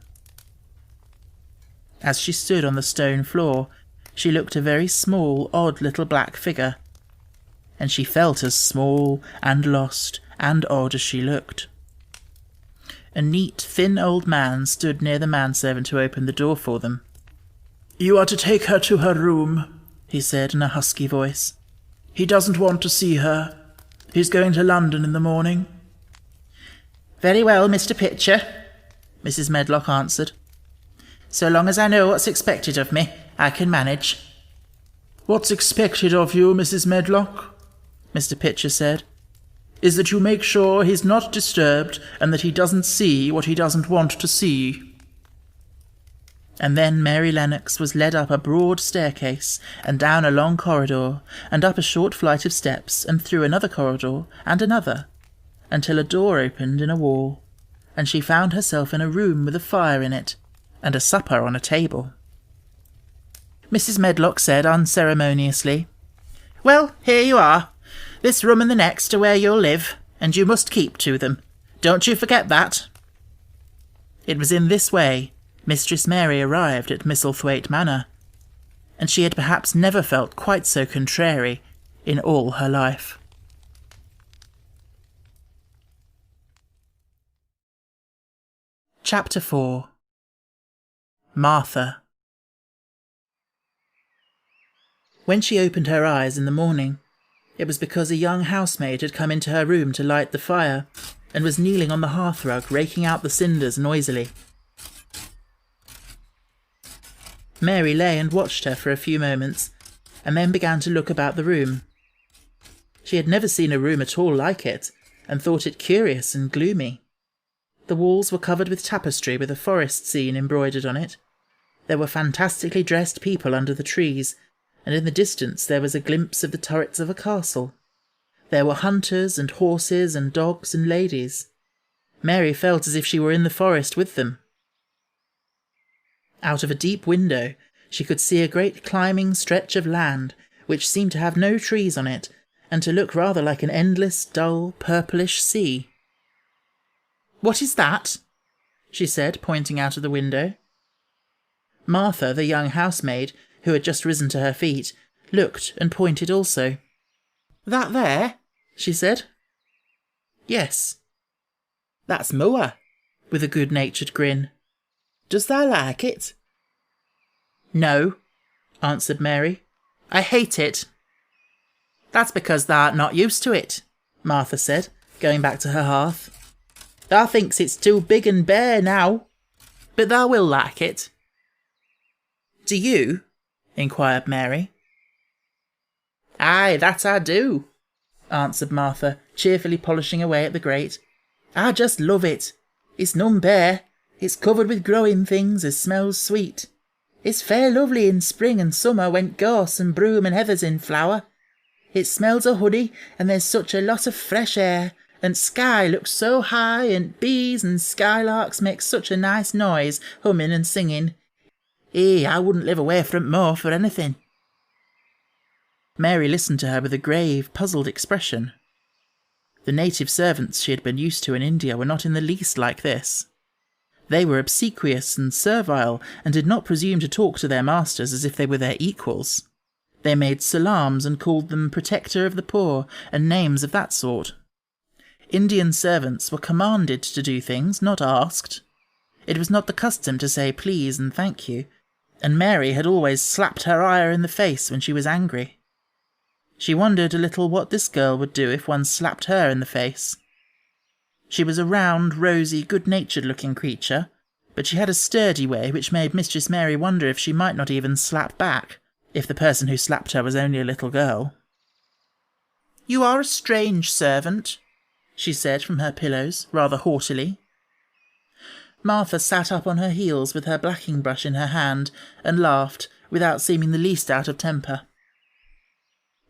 [SPEAKER 1] As she stood on the stone floor, she looked a very small, odd little black figure, and she felt as small and lost and odd as she looked. A neat, thin old man stood near the manservant who opened the door for them. "You are to take her to her room," he said in a husky voice. "He doesn't want to see her. He's going to London in the morning." "Very well, Mr. Pitcher," Mrs. Medlock answered. "So long as I know what's expected of me, I can manage." "What's expected of you, Mrs. Medlock," Mr. Pitcher said, "is that you make sure he's not disturbed and that he doesn't see what he doesn't want to see." And then Mary Lennox was led up a broad staircase and down a long corridor and up a short flight of steps and through another corridor and another, until a door opened in a wall, and she found herself in a room with a fire in it and a supper on a table. Mrs. Medlock said unceremoniously, "Well, here you are. This room and the next are where you'll live, and you must keep to them. Don't you forget that." It was in this way Mistress Mary arrived at Misselthwaite Manor, and she had perhaps never felt quite so contrary in all her life. Chapter 4. Martha. When she opened her eyes in the morning, it was because a young housemaid had come into her room to light the fire, and was kneeling on the hearthrug raking out the cinders noisily. Mary lay and watched her for a few moments, and then began to look about the room. She had never seen a room at all like it, and thought it curious and gloomy. The walls were covered with tapestry with a forest scene embroidered on it. There were fantastically dressed people under the trees, and in the distance there was a glimpse of the turrets of a castle. There were hunters and horses and dogs and ladies. Mary felt as if she were in the forest with them. Out of a deep window she could see a great climbing stretch of land, which seemed to have no trees on it, and to look rather like an endless, dull, purplish sea. "What is that?" she said, pointing out of the window. Martha, the young housemaid, who had just risen to her feet, looked and pointed also. "That there?" she said. "Yes." "That's Moor," with a good-natured grin. "Does thou like it?" "No," answered Mary. "I hate it." "That's because thou'rt not used to it," Martha said, going back to her hearth. "Thou thinks it's too big and bare now, but thou will like it." "Do you?" inquired Mary. "Aye, that I do," answered Martha, cheerfully polishing away at the grate. "I just love it. It's none bare. It's covered with growing things as smells sweet. It's fair lovely in spring and summer when gorse and broom and heather's in flower. It smells o' honey, and there's such a lot of fresh air, and sky looks so high, and bees and skylarks make such a nice noise, humming and singing. I wouldn't live away from Moor for anything." Mary listened to her with a grave, puzzled expression. The native servants she had been used to in India were not in the least like this. They were obsequious and servile, and did not presume to talk to their masters as if they were their equals. They made salams and called them protector of the poor, and names of that sort. Indian servants were commanded to do things, not asked. It was not the custom to say please and thank you, and Mary had always slapped her ayah in the face when she was angry. She wondered a little what this girl would do if one slapped her in the face. She was a round, rosy, good-natured-looking creature, but she had a sturdy way which made Mistress Mary wonder if she might not even slap back, if the person who slapped her was only a little girl. "You are a strange servant," she said from her pillows, rather haughtily. Martha sat up on her heels with her blacking-brush in her hand, and laughed, without seeming the least out of temper.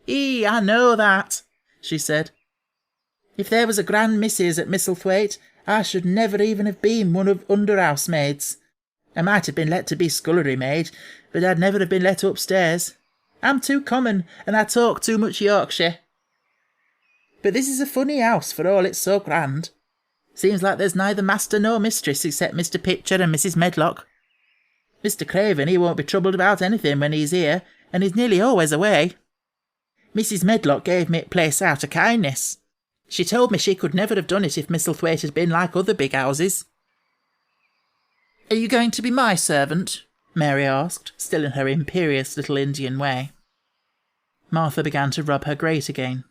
[SPEAKER 1] "I know that," she said. "If there was a grand missus at Misselthwaite, I should never even have been one of under-housemaids. I might have been let to be scullery maid, but I'd never have been let upstairs. I'm too common, and I talk too much Yorkshire. But this is a funny house for all it's so grand. Seems like there's neither master nor mistress except Mr. Pitcher and Mrs. Medlock. Mr. Craven, he won't be troubled about anything when he's here, and he's nearly always away. Mrs. Medlock gave me the place out of kindness. She told me she could never have done it if Misselthwaite had been like other big houses. Are you going to be my servant? Mary asked, still in her imperious little Indian way. Martha began to rub her grate again.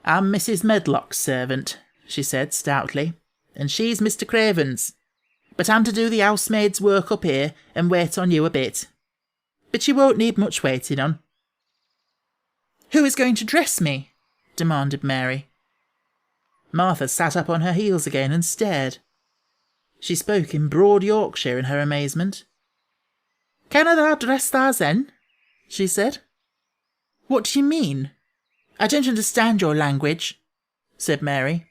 [SPEAKER 1] I'm Mrs. Medlock's servant, she said stoutly, and she's Mr. Craven's. But I'm to do the housemaid's work up here and wait on you a bit. But you won't need much waiting on. Who is going to dress me? Demanded Mary. Martha sat up on her heels again and stared. She spoke in broad Yorkshire in her amazement. Canna thou dress thou then? She said. What do you mean? I don't understand your language, said Mary.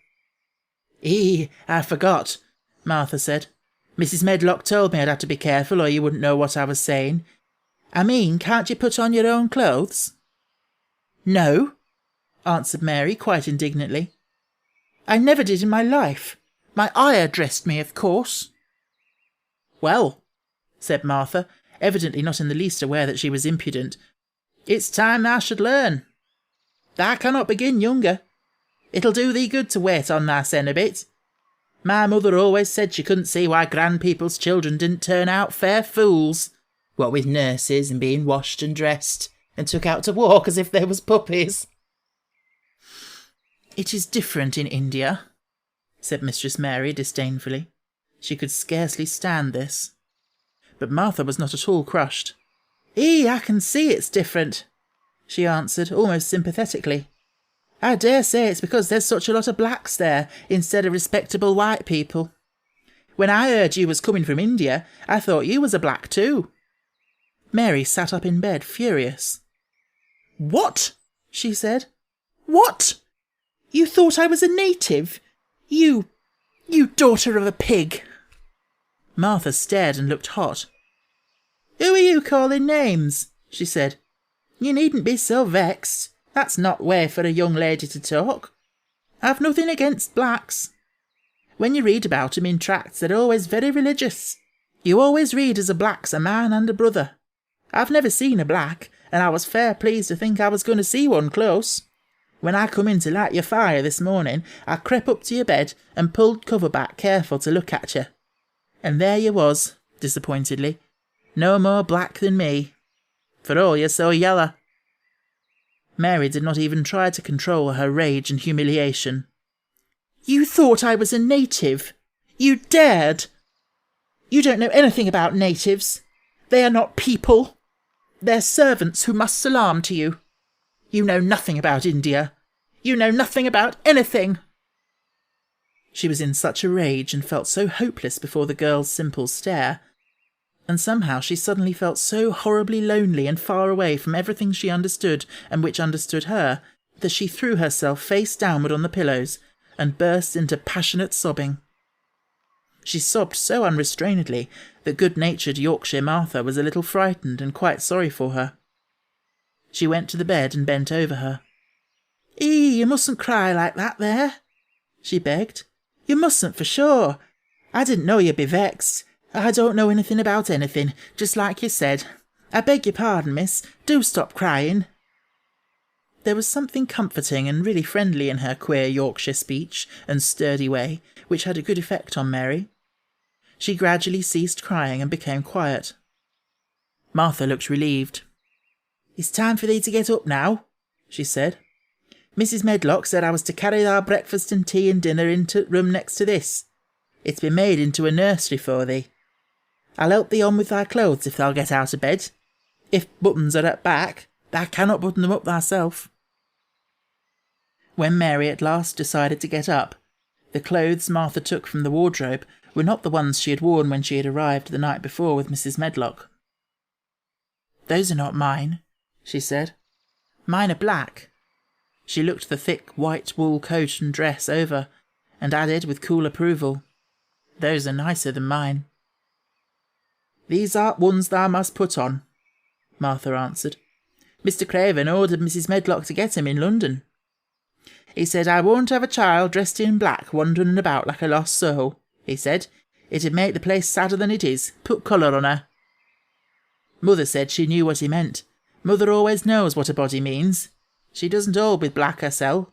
[SPEAKER 1] I forgot, Martha said. Mrs. Medlock told me I'd have to be careful or you wouldn't know what I was saying. I mean, can't you put on your own clothes? No, answered Mary quite indignantly. I never did in my life. My ayah dressed me, of course. Well, said Martha, evidently not in the least aware that she was impudent, it's time thou should learn. Thou cannot begin younger. It'll do thee good to wait on thysen a bit. My mother always said she couldn't see why grand people's children didn't turn out fair fools, what with nurses and being washed and dressed, and took out to walk as if they was puppies. It is different in India, said Mistress Mary disdainfully. She could scarcely stand this. But Martha was not at all crushed. I can see it's different, she answered, almost sympathetically. I dare say it's because there's such a lot of blacks there, instead of respectable white people. When I heard you was coming from India, I thought you was a black too. Mary sat up in bed, furious. What? She said. What? You thought I was a native? You daughter of a pig. Martha stared and looked hot. Who are you calling names? She said. You needn't be so vexed. That's not way for a young lady to talk. I've nothing against blacks. When you read about 'em in tracts, they're always very religious. You always read as a black's a man and a brother. I've never seen a black, and I was fair pleased to think I was going to see one close. When I come in to light your fire this morning, I crept up to your bed and pulled cover back careful to look at you. And there you was, disappointedly, no more black than me, for all you're so yeller. Mary did not even try to control her rage and humiliation. You thought I was a native? You dared? You don't know anything about natives. They are not people. They're servants who must salaam to you. You know nothing about India. You know nothing about anything. She was in such a rage and felt so hopeless before the girl's simple stare, and somehow she suddenly felt so horribly lonely and far away from everything she understood and which understood her, that she threw herself face downward on the pillows and burst into passionate sobbing. She sobbed so unrestrainedly that good-natured Yorkshire Martha was a little frightened and quite sorry for her. She went to the bed and bent over her. You mustn't cry like that there, she begged. You mustn't for sure. I didn't know you'd be vexed. I don't know anything about anything, just like you said. I beg your pardon, miss. Do stop crying. There was something comforting and really friendly in her queer Yorkshire speech and sturdy way, which had a good effect on Mary. She gradually ceased crying and became quiet. Martha looked relieved. It's time for thee to get up now, she said. Mrs. Medlock said I was to carry thy breakfast and tea and dinner into the room next to this. It's been made into a nursery for thee. I'll help thee on with thy clothes if thou'll get out of bed. If buttons are at back, thou cannot button them up thyself. When Mary at last decided to get up, the clothes Martha took from the wardrobe were not the ones she had worn when she had arrived the night before with Mrs. Medlock. Those are not mine, she said. Mine are black. She looked the thick white wool coat and dress over, and added with cool approval, Those are nicer than mine. These are ones thou must put on, Martha answered. Mr. Craven ordered Mrs. Medlock to get 'em in London. He said, I won't have a child dressed in black wandering about like a lost soul, he said. It'd make the place sadder than it is. Put colour on her. Mother said she knew what he meant. Mother always knows what a body means. She doesn't hold with black herself.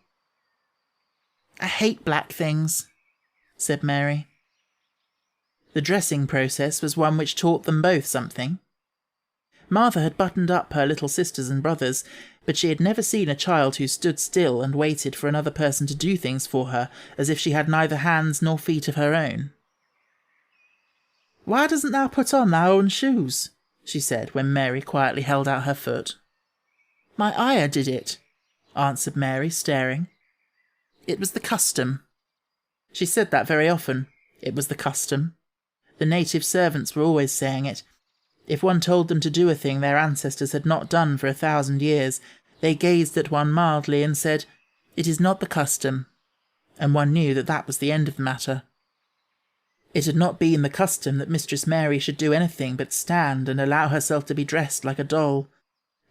[SPEAKER 1] I hate black things, said Mary. The dressing process was one which taught them both something. Martha had buttoned up her little sisters and brothers, but she had never seen a child who stood still and waited for another person to do things for her as if she had neither hands nor feet of her own. "Why doesn't thou put on thy own shoes?" she said when Mary quietly held out her foot. "My ayah did it," answered Mary, staring. It was the custom. She said that very often. It was the custom. The native servants were always saying it. If one told them to do a thing their ancestors had not done for 1,000 years, they gazed at one mildly and said, "It is not the custom," and one knew that that was the end of the matter. It had not been the custom that Mistress Mary should do anything but stand and allow herself to be dressed like a doll.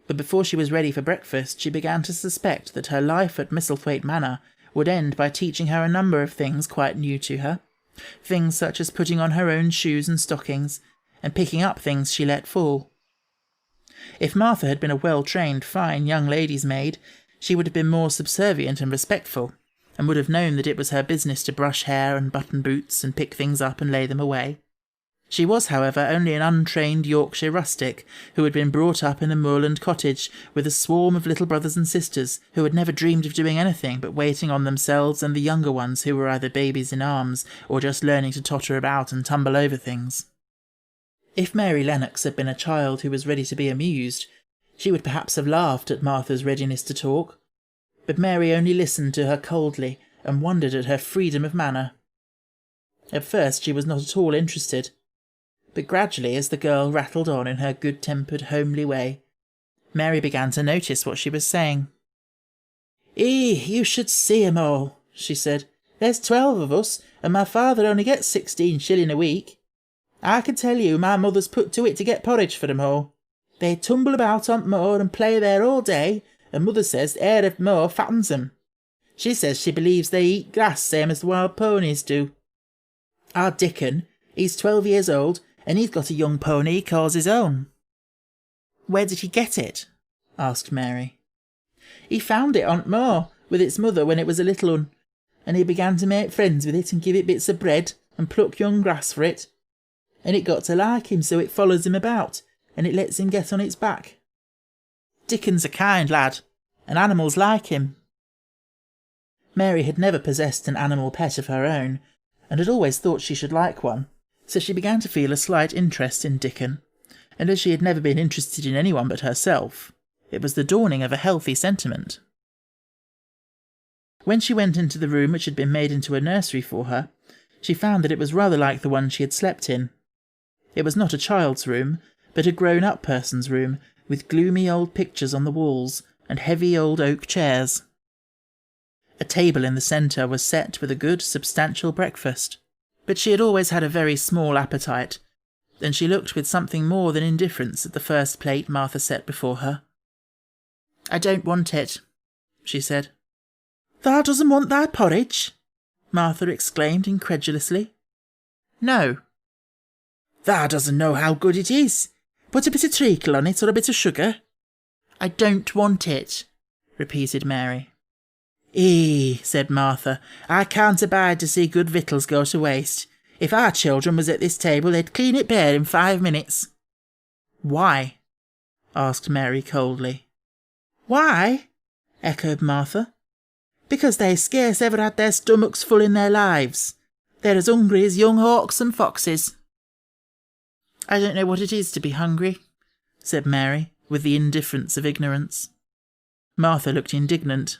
[SPEAKER 1] But before she was ready for breakfast, she began to suspect that her life at Misselthwaite Manor would end by teaching her a number of things quite new to her. Things such as putting on her own shoes and stockings, and picking up things she let fall. If Martha had been a well-trained, fine young lady's maid, she would have been more subservient and respectful, and would have known that it was her business to brush hair and button boots and pick things up and lay them away. She was, however, only an untrained Yorkshire rustic who had been brought up in a moorland cottage with a swarm of little brothers and sisters who had never dreamed of doing anything but waiting on themselves and the younger ones who were either babies in arms or just learning to totter about and tumble over things. If Mary Lennox had been a child who was ready to be amused, she would perhaps have laughed at Martha's readiness to talk. But Mary only listened to her coldly and wondered at her freedom of manner. At first she was not at all interested, but gradually, as the girl rattled on in her good-tempered, homely way, Mary began to notice what she was saying. You should see 'em all," she said. "There's 12 of us, and my father only gets 16 shilling a week. I can tell you my mother's put to it to get porridge for 'em all. They tumble about on Moor and play there all day, and mother says the air of Moor fattens 'em. She says she believes they eat grass same as the wild ponies do. Our Dickon, he's 12 years old, and he's got a young pony he calls his own." "Where did he get it?" asked Mary. "He found it on Moor with its mother when it was a little un, and he began to make friends with it and give it bits of bread and pluck young grass for it. And it got to like him, so it follows him about, and it lets him get on its back. Dickon's a kind lad, and animals like him." Mary had never possessed an animal pet of her own, and had always thought she should like one, so she began to feel a slight interest in Dickon, and as she had never been interested in anyone but herself, it was the dawning of a healthy sentiment. When she went into the room which had been made into a nursery for her, she found that it was rather like the one she had slept in. It was not a child's room, but a grown-up person's room, with gloomy old pictures on the walls and heavy old oak chairs. A table in the centre was set with a good, substantial breakfast, but she had always had a very small appetite, and she looked with something more than indifference at the first plate Martha set before her. "I don't want it," she said. "Thou doesn't want thy porridge?" Martha exclaimed incredulously. "No." "Thou doesn't know how good it is. Put a bit of treacle on it or a bit of sugar." "I don't want it," repeated Mary. Said Martha, "I can't abide to see good victuals go to waste. If our children was at this table, they'd clean it bare in 5 minutes. "Why?" asked Mary coldly. "Why?" echoed Martha. "Because they scarce ever had their stomachs full in their lives. They're as hungry as young hawks and foxes." "I don't know what it is to be hungry," said Mary, with the indifference of ignorance. Martha looked indignant.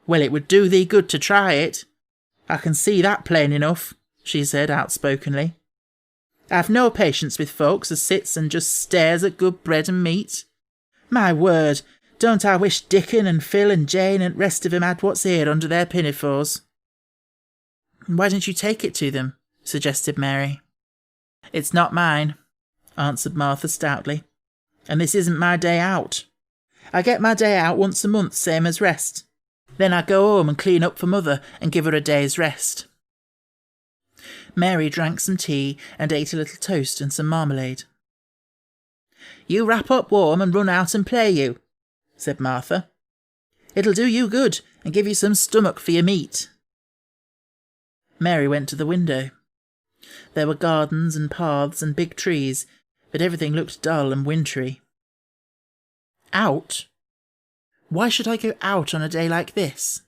[SPEAKER 1] "Well, it would do thee good to try it. I can see that plain enough," she said outspokenly. "I've no patience with folks as sits and just stares at good bread and meat. My word, don't I wish Dickon and Phil and Jane and rest of 'em had what's here under their pinafores." "Why don't you take it to them?" suggested Mary. "It's not mine," answered Martha stoutly, "and this isn't my day out. I get my day out once a month, same as rest. Then I go home and clean up for mother and give her a day's rest." Mary drank some tea and ate a little toast and some marmalade. "You wrap up warm and run out and play, you," said Martha. "It'll do you good and give you some stomach for your meat." Mary went to the window. There were gardens and paths and big trees, but everything looked dull and wintry. Out? Why should I go out on a day like this?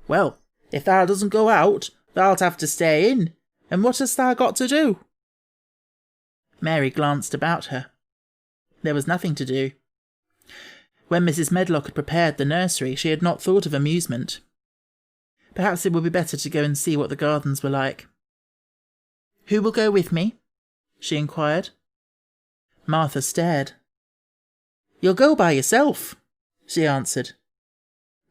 [SPEAKER 1] Well, if thou doesn't go out, thou'lt have to stay in, and what hast thou got to do? Mary glanced about her. There was nothing to do. When Mrs. Medlock had prepared the nursery, she had not thought of amusement. Perhaps it would be better to go and see what the gardens were like. "Who will go with me?" she inquired. Martha stared. "You'll go by yourself," she answered.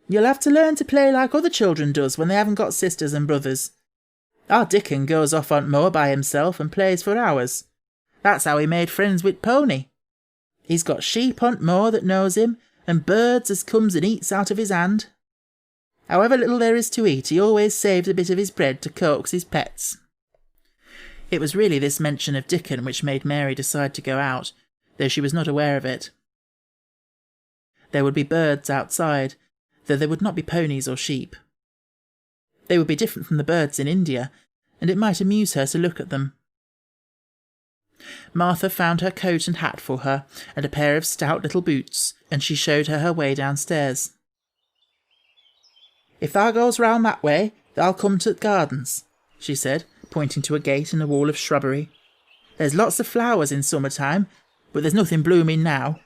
[SPEAKER 1] "You'll have to learn to play like other children does when they haven't got sisters and brothers. Our Dickon goes off on Moor by himself and plays for hours. That's how he made friends with Pony. He's got sheep on Moor that knows him, and birds as comes and eats out of his hand. However little there is to eat, he always saves a bit of his bread to coax his pets." It was really this mention of Dickon which made Mary decide to go out, though she was not aware of it. There would be birds outside, though there would not be ponies or sheep. They would be different from the birds in India, and it might amuse her to look at them. Martha found her coat and hat for her, and a pair of stout little boots, and she showed her way downstairs. "If thou goes round that way, thou'll come to the gardens," she said, pointing to a gate in a wall of shrubbery. "There's lots of flowers in summer-time, but there's nothing blooming now."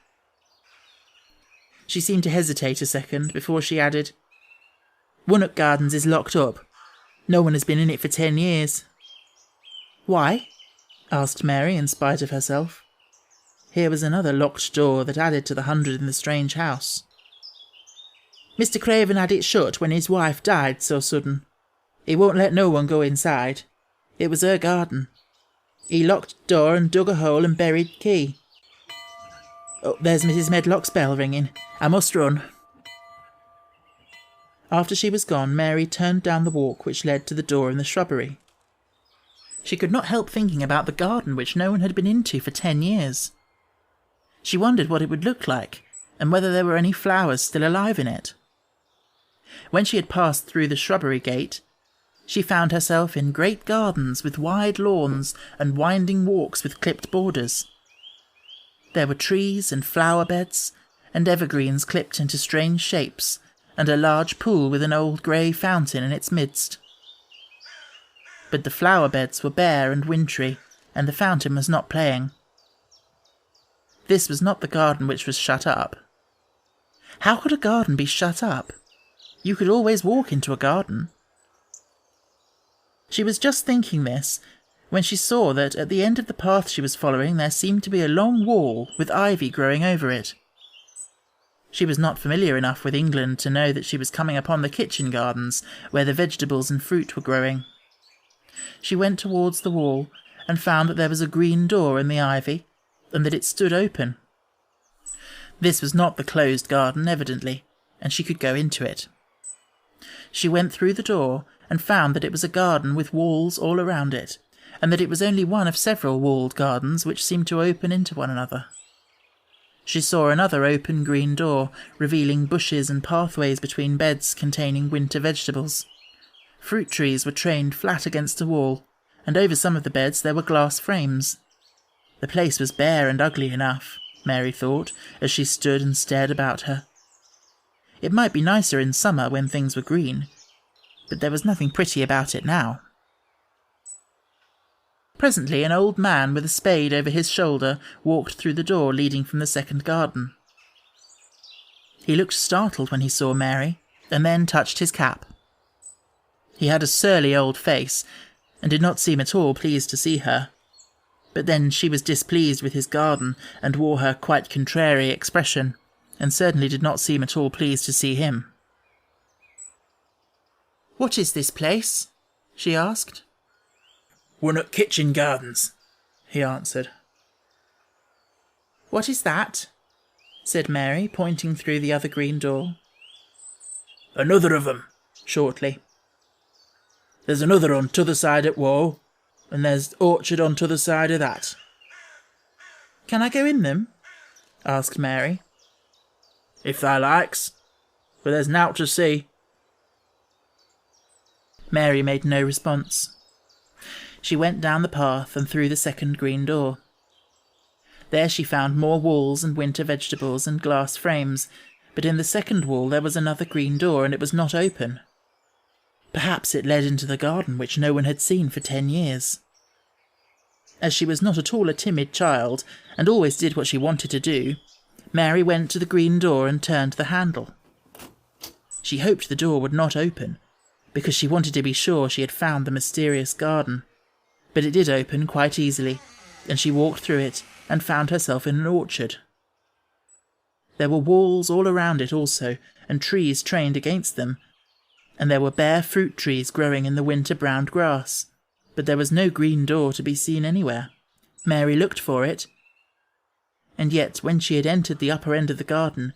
[SPEAKER 1] She seemed to hesitate a second before she added, "Wunnock Gardens is locked up. No one has been in it for 10 years. "Why?" asked Mary in spite of herself. Here was another locked door that added to the 100 in the strange house. "Mr. Craven had it shut when his wife died so sudden. He won't let no one go inside. It was her garden. He locked the door and dug a hole and buried the key. Oh, there's Mrs. Medlock's bell ringing. I must run." After she was gone, Mary turned down the walk which led to the door in the shrubbery. She could not help thinking about the garden which no one had been into for 10 years. She wondered what it would look like, and whether there were any flowers still alive in it. When she had passed through the shrubbery gate, she found herself in great gardens with wide lawns and winding walks with clipped borders. There were trees and flower beds, and evergreens clipped into strange shapes, and a large pool with an old grey fountain in its midst. But the flower beds were bare and wintry, and the fountain was not playing. This was not the garden which was shut up. How could a garden be shut up? You could always walk into a garden. She was just thinking this, when she saw that at the end of the path she was following there seemed to be a long wall with ivy growing over it. She was not familiar enough with England to know that she was coming upon the kitchen gardens, where the vegetables and fruit were growing. She went towards the wall, and found that there was a green door in the ivy, and that it stood open. This was not the closed garden, evidently, and she could go into it. She went through the door, and found that it was a garden with walls all around it, and that it was only one of several walled gardens which seemed to open into one another. She saw another open green door, revealing bushes and pathways between beds containing winter vegetables. Fruit trees were trained flat against a wall, and over some of the beds there were glass frames. The place was bare and ugly enough, Mary thought, as she stood and stared about her. It might be nicer in summer when things were green, but there was nothing pretty about it now. Presently an old man with a spade over his shoulder walked through the door leading from the second garden. He looked startled when he saw Mary, and then touched his cap. He had a surly old face, and did not seem at all pleased to see her. But then she was displeased with his garden, and wore her quite contrary expression, and certainly did not seem at all pleased to see him. "What is this place?" she asked. "Wunnock Kitchen Gardens," he answered. "What is that?" said Mary, pointing through the other green door. "Another of 'em," shortly. "There's another on t'other side at wall, and there's orchard on t'other side of that." "Can I go in them?" asked Mary. "If thou likes, but there's nowt to see." Mary made no response. she went down the path and through the second green door. There she found more walls and winter vegetables and glass frames, but in the second wall there was another green door, and it was not open. Perhaps it led into the garden, which no one had seen for 10 years. As she was not at all a timid child, and always did what she wanted to do, Mary went to the green door and turned the handle. She hoped the door would not open, because she wanted to be sure she had found the mysterious garden. But it did open quite easily, and she walked through it and found herself in an orchard. There were walls all around it also, and trees trained against them, and there were bare fruit trees growing in the winter-browned grass, but there was no green door to be seen anywhere. Mary looked for it, and yet when she had entered the upper end of the garden,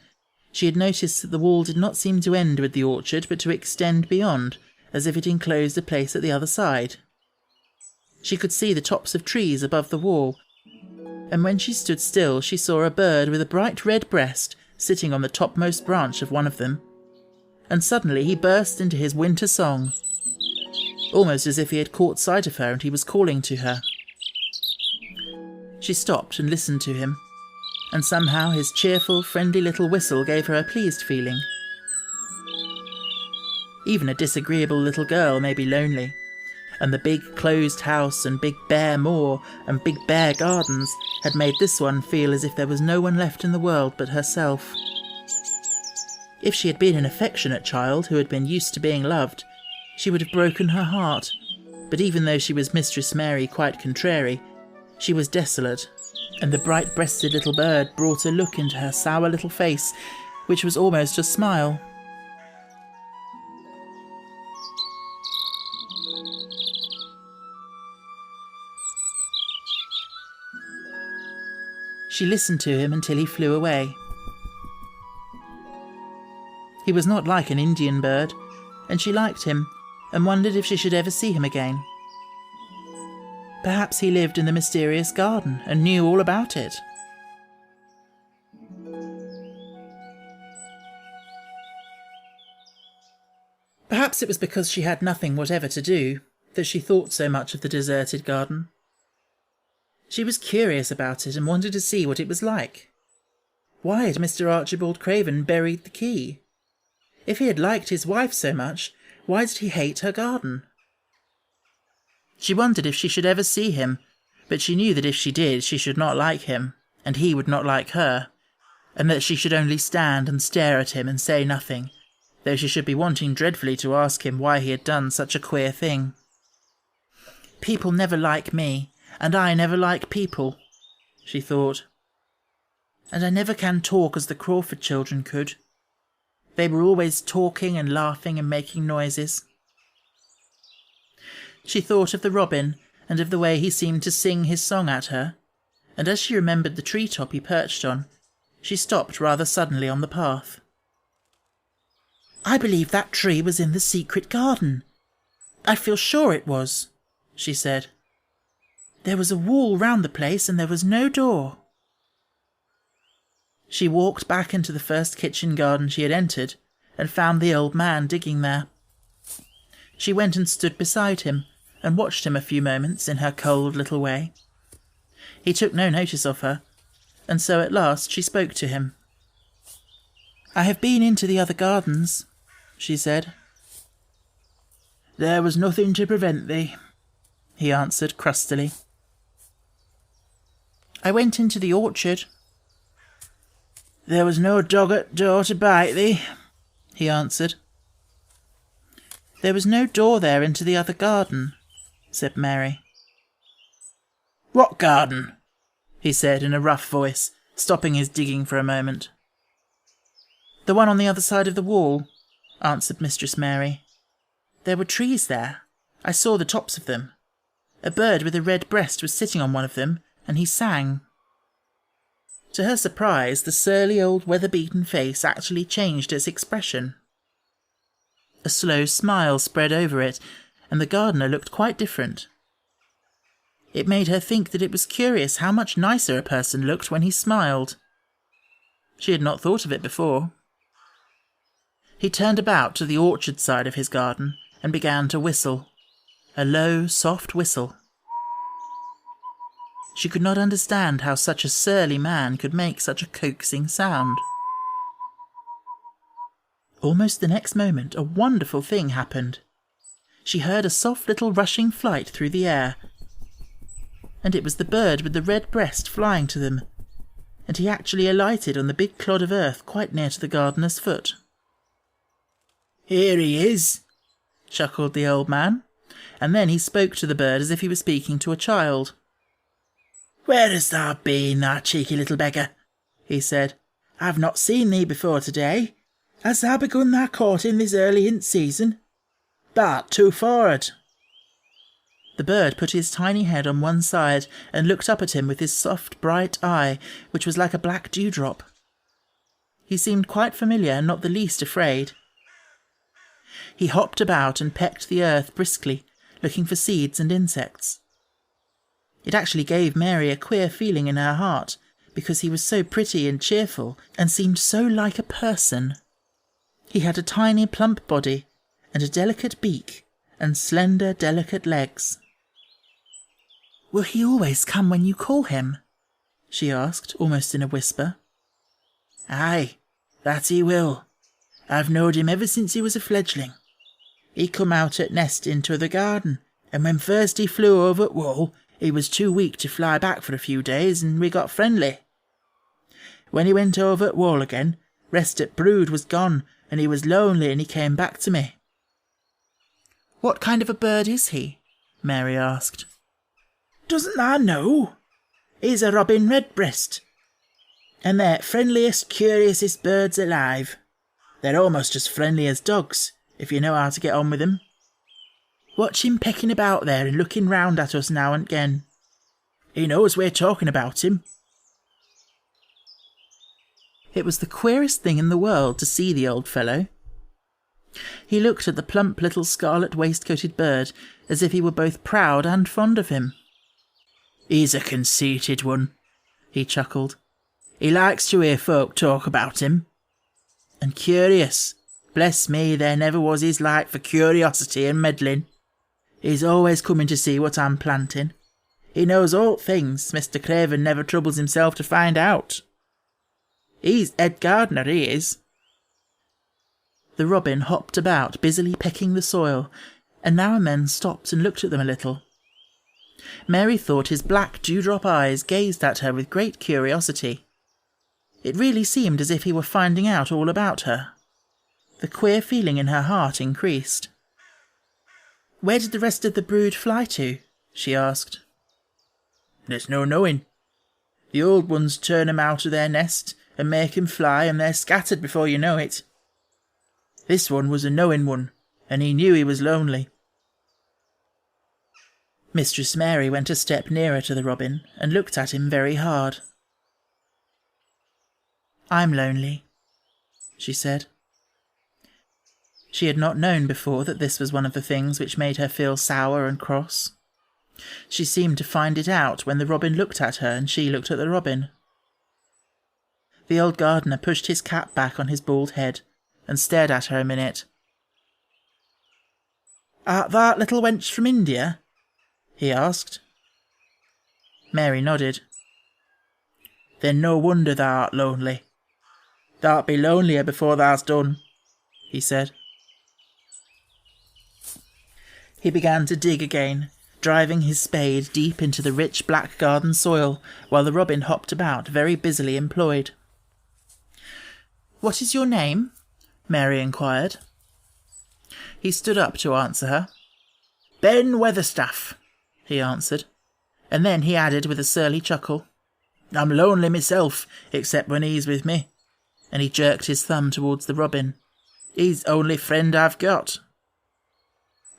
[SPEAKER 1] she had noticed that the wall did not seem to end with the orchard, but to extend beyond, as if it enclosed a place at the other side. She could see the tops of trees above the wall, and when she stood still she saw a bird with a bright red breast sitting on the topmost branch of one of them, and suddenly he burst into his winter song, almost as if he had caught sight of her and he was calling to her. She stopped and listened to him, and somehow his cheerful, friendly little whistle gave her a pleased feeling. Even a disagreeable little girl may be lonely, and the big closed house and big bare moor and big bare gardens had made this one feel as if there was no one left in the world but herself. If she had been an affectionate child who had been used to being loved, she would have broken her heart, but even though she was Mistress Mary quite contrary, she was desolate, and the bright-breasted little bird brought a look into her sour little face, which was almost a smile. She listened to him until he flew away. He was not like an Indian bird, and she liked him, and wondered if she should ever see him again. Perhaps he lived in the mysterious garden and knew all about it. Perhaps it was because she had nothing whatever to do that she thought so much of the deserted garden. She was curious about it and wanted to see what it was like. Why had Mr. Archibald Craven buried the key? If he had liked his wife so much, why did he hate her garden? She wondered if she should ever see him, but she knew that if she did, she should not like him, and he would not like her, and that she should only stand and stare at him and say nothing, though she should be wanting dreadfully to ask him why he had done such a queer thing. People never like me, and I never like people, she thought. And I never can talk as the Crawford children could. They were always talking and laughing and making noises. She thought of the robin and of the way he seemed to sing his song at her, and as she remembered the tree-top he perched on, she stopped rather suddenly on the path. I believe that tree was in the secret garden. I feel sure it was, she said. There was a wall round the place and there was no door. She walked back into the first kitchen garden she had entered and found the old man digging there. She went and stood beside him and watched him a few moments in her cold little way. He took no notice of her, and so at last she spoke to him. I have been into the other gardens, she said. There was nothing to prevent thee, he answered crustily. I went into the orchard. There was no dog at door to bite thee, he answered. There was no door there into the other garden, said Mary. What garden? He said in a rough voice, stopping his digging for a moment. The one on the other side of the wall, answered Mistress Mary. There were trees there. I saw the tops of them. A bird with a red breast was sitting on one of them, and he sang. To her surprise, the surly old weather-beaten face actually changed its expression. A slow smile spread over it, and the gardener looked quite different. It made her think that it was curious how much nicer a person looked when he smiled. She had not thought of it before. He turned about to the orchard side of his garden and began to whistle, a low, soft whistle, She could not understand how such a surly man could make such a coaxing sound. Almost the next moment, a wonderful thing happened. She heard a soft little rushing flight through the air, and it was the bird with the red breast flying to them, and he actually alighted on the big clod of earth quite near to the gardener's foot. "Here he is," chuckled the old man, and then he spoke to the bird as if he was speaking to a child. "Where hast thou been, thou cheeky little beggar?" he said. "I've not seen thee before today. Hast thou begun thy courting this early in season? Thou'rt too forward." The bird put his tiny head on one side and looked up at him with his soft, bright eye, which was like a black dewdrop. He seemed quite familiar and not the least afraid. He hopped about and pecked the earth briskly, looking for seeds and insects. It actually gave Mary a queer feeling in her heart, because he was so pretty and cheerful and seemed so like a person. He had a tiny plump body and a delicate beak and slender delicate legs. "Will he always come when you call him?" she asked, almost in a whisper. "Aye, that he will. I've knowed him ever since he was a fledgling. He come out at nest into the garden, and when first he flew over at wall, he was too weak to fly back for a few days, and we got friendly. When he went over at wall again, rest at brood was gone, and he was lonely, and he came back to me." "What kind of a bird is he?" Mary asked. "Doesn't thou know? He's a robin redbreast, and they're friendliest, curiousest birds alive. They're almost as friendly as dogs, if you know how to get on with them. Watch him pecking about there and looking round at us now and again. He knows we're talking about him." It was the queerest thing in the world to see the old fellow. He looked at the plump little scarlet waistcoated bird as if he were both proud and fond of him. "He's a conceited one," he chuckled. "He likes to hear folk talk about him. And curious. Bless me, there never was his like for curiosity and meddling. He's always coming to see what I'm planting. He knows all things Mr. Craven never troubles himself to find out. He's head gardener, he is." The robin hopped about, busily pecking the soil, and now and then stopped and looked at them a little. Mary thought his black dewdrop eyes gazed at her with great curiosity. It really seemed as if he were finding out all about her. The queer feeling in her heart increased. "Where did the rest of the brood fly to?" she asked. "There's no knowing. The old ones turn 'em out of their nest and make 'em fly, and they're scattered before you know it. This one was a knowing one, and he knew he was lonely." Mistress Mary went a step nearer to the robin and looked at him very hard. "I'm lonely," she said. She had not known before that this was one of the things which made her feel sour and cross. She seemed to find it out when the robin looked at her and she looked at the robin. The old gardener pushed his cap back on his bald head and stared at her a minute. "Art thou little wench from India?" he asked. Mary nodded. "Then no wonder thou art lonely. Thou'lt be lonelier before thou's done," he said. He began to dig again, driving his spade deep into the rich black garden soil, while the robin hopped about, very busily employed. "What is your name?" Mary inquired. He stood up to answer her. "Ben Weatherstaff," he answered, and then he added with a surly chuckle, "I'm lonely myself, except when he's with me," and he jerked his thumb towards the robin. "He's the only friend I've got."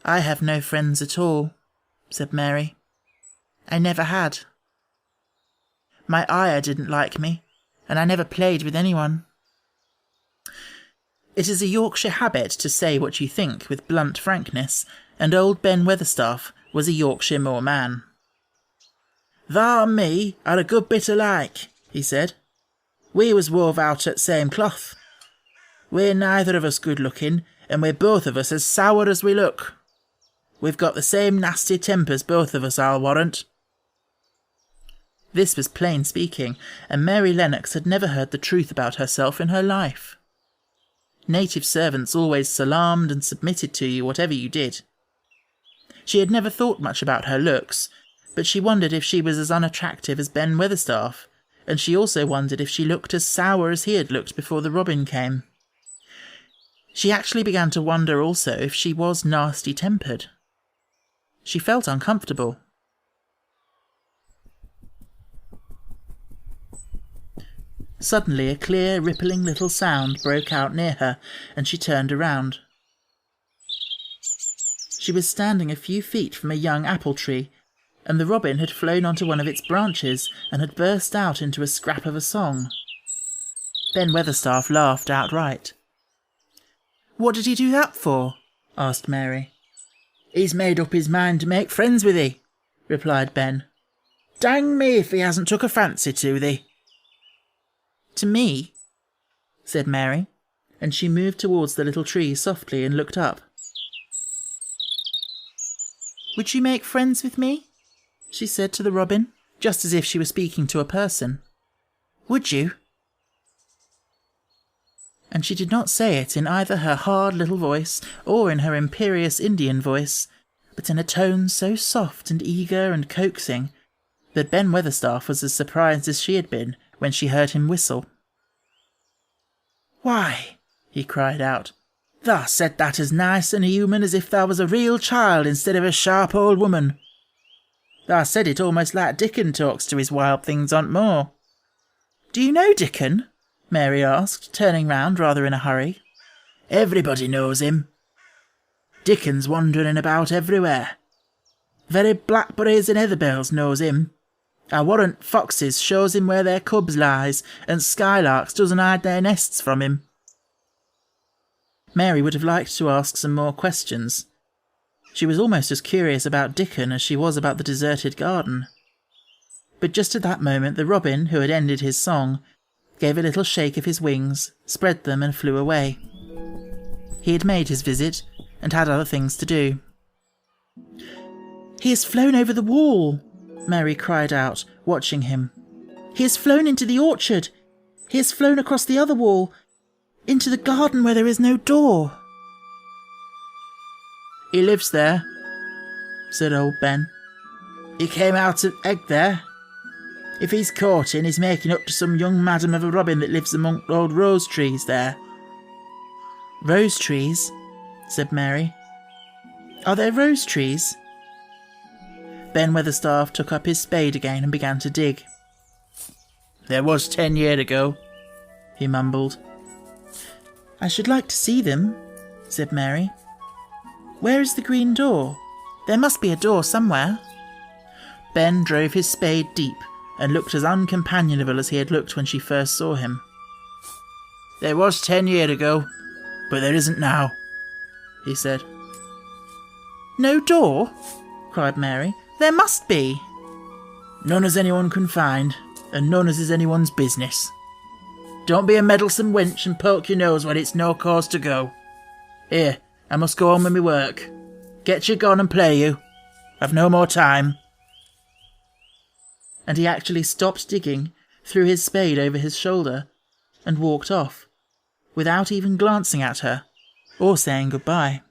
[SPEAKER 1] "I have no friends at all," said Mary. "I never had. My ayah didn't like me, and I never played with anyone." It is a Yorkshire habit to say what you think with blunt frankness, and old Ben Weatherstaff was a Yorkshire Moor man. "Thou and me are a good bit alike," he said. "We was wove out at same cloth. We're neither of us good-looking, and we're both of us as sour as we look. We've got the same nasty tempers, both of us, I'll warrant." This was plain speaking, and Mary Lennox had never heard the truth about herself in her life. Native servants always salaamed and submitted to you whatever you did. She had never thought much about her looks, but she wondered if she was as unattractive as Ben Weatherstaff, and she also wondered if she looked as sour as he had looked before the robin came. She actually began to wonder also if she was nasty-tempered. She felt uncomfortable. Suddenly a clear, rippling little sound broke out near her, and she turned around. She was standing a few feet from a young apple tree, and the robin had flown onto one of its branches and had burst out into a scrap of a song. Ben Weatherstaff laughed outright. "What did he do that for?" asked Mary. "He's made up his mind to make friends with thee," replied Ben. "Dang me if he hasn't took a fancy to thee." "To me?" said Mary, and she moved towards the little tree softly and looked up. "Would you make friends with me?" she said to the robin, just as if she were speaking to a person. "Would you?" And she did not say it in either her hard little voice or in her imperious Indian voice, but in a tone so soft and eager and coaxing that Ben Weatherstaff was as surprised as she had been when she heard him whistle. "Why," he cried out, "thou said that as nice and human as if thou was a real child instead of a sharp old woman. Thou said it almost like Dickon talks to his wild things on Moor." "Do you know Dickon?" Mary asked, turning round rather in a hurry. "Everybody knows him. Dickon's wandering about everywhere. Very blackberries and heatherbells knows him. I warrant foxes shows him where their cubs lies, and skylarks doesn't hide their nests from him." Mary would have liked to ask some more questions. She was almost as curious about Dickon as she was about the deserted garden. But just at that moment the robin, who had ended his song, gave a little shake of his wings, spread them and flew away. He had made his visit, and had other things to do. "He has flown over the wall," Mary cried out, watching him. "He has flown into the orchard. He has flown across the other wall, into the garden where there is no door." "He lives there," said old Ben. "He came out of egg there. If he's courting, he's making up to some young madam of a robin that lives among old rose trees there." "Rose trees?" said Mary. "Are there rose trees?" Ben Weatherstaff took up his spade again and began to dig. "There was 10 years ago," he mumbled. "I should like to see them," said Mary. "Where is the green door? There must be a door somewhere." Ben drove his spade deep and looked as uncompanionable as he had looked when she first saw him. "There was 10 years ago, but there isn't now," he said. "No door?" cried Mary. "There must be." "None as anyone can find, and none as is anyone's business. Don't be a meddlesome wench and poke your nose when it's no cause to go. Here, I must go on with my work. Get your gun and play you. I've no more time." And he actually stopped digging, threw his spade over his shoulder, and walked off, without even glancing at her, or saying goodbye.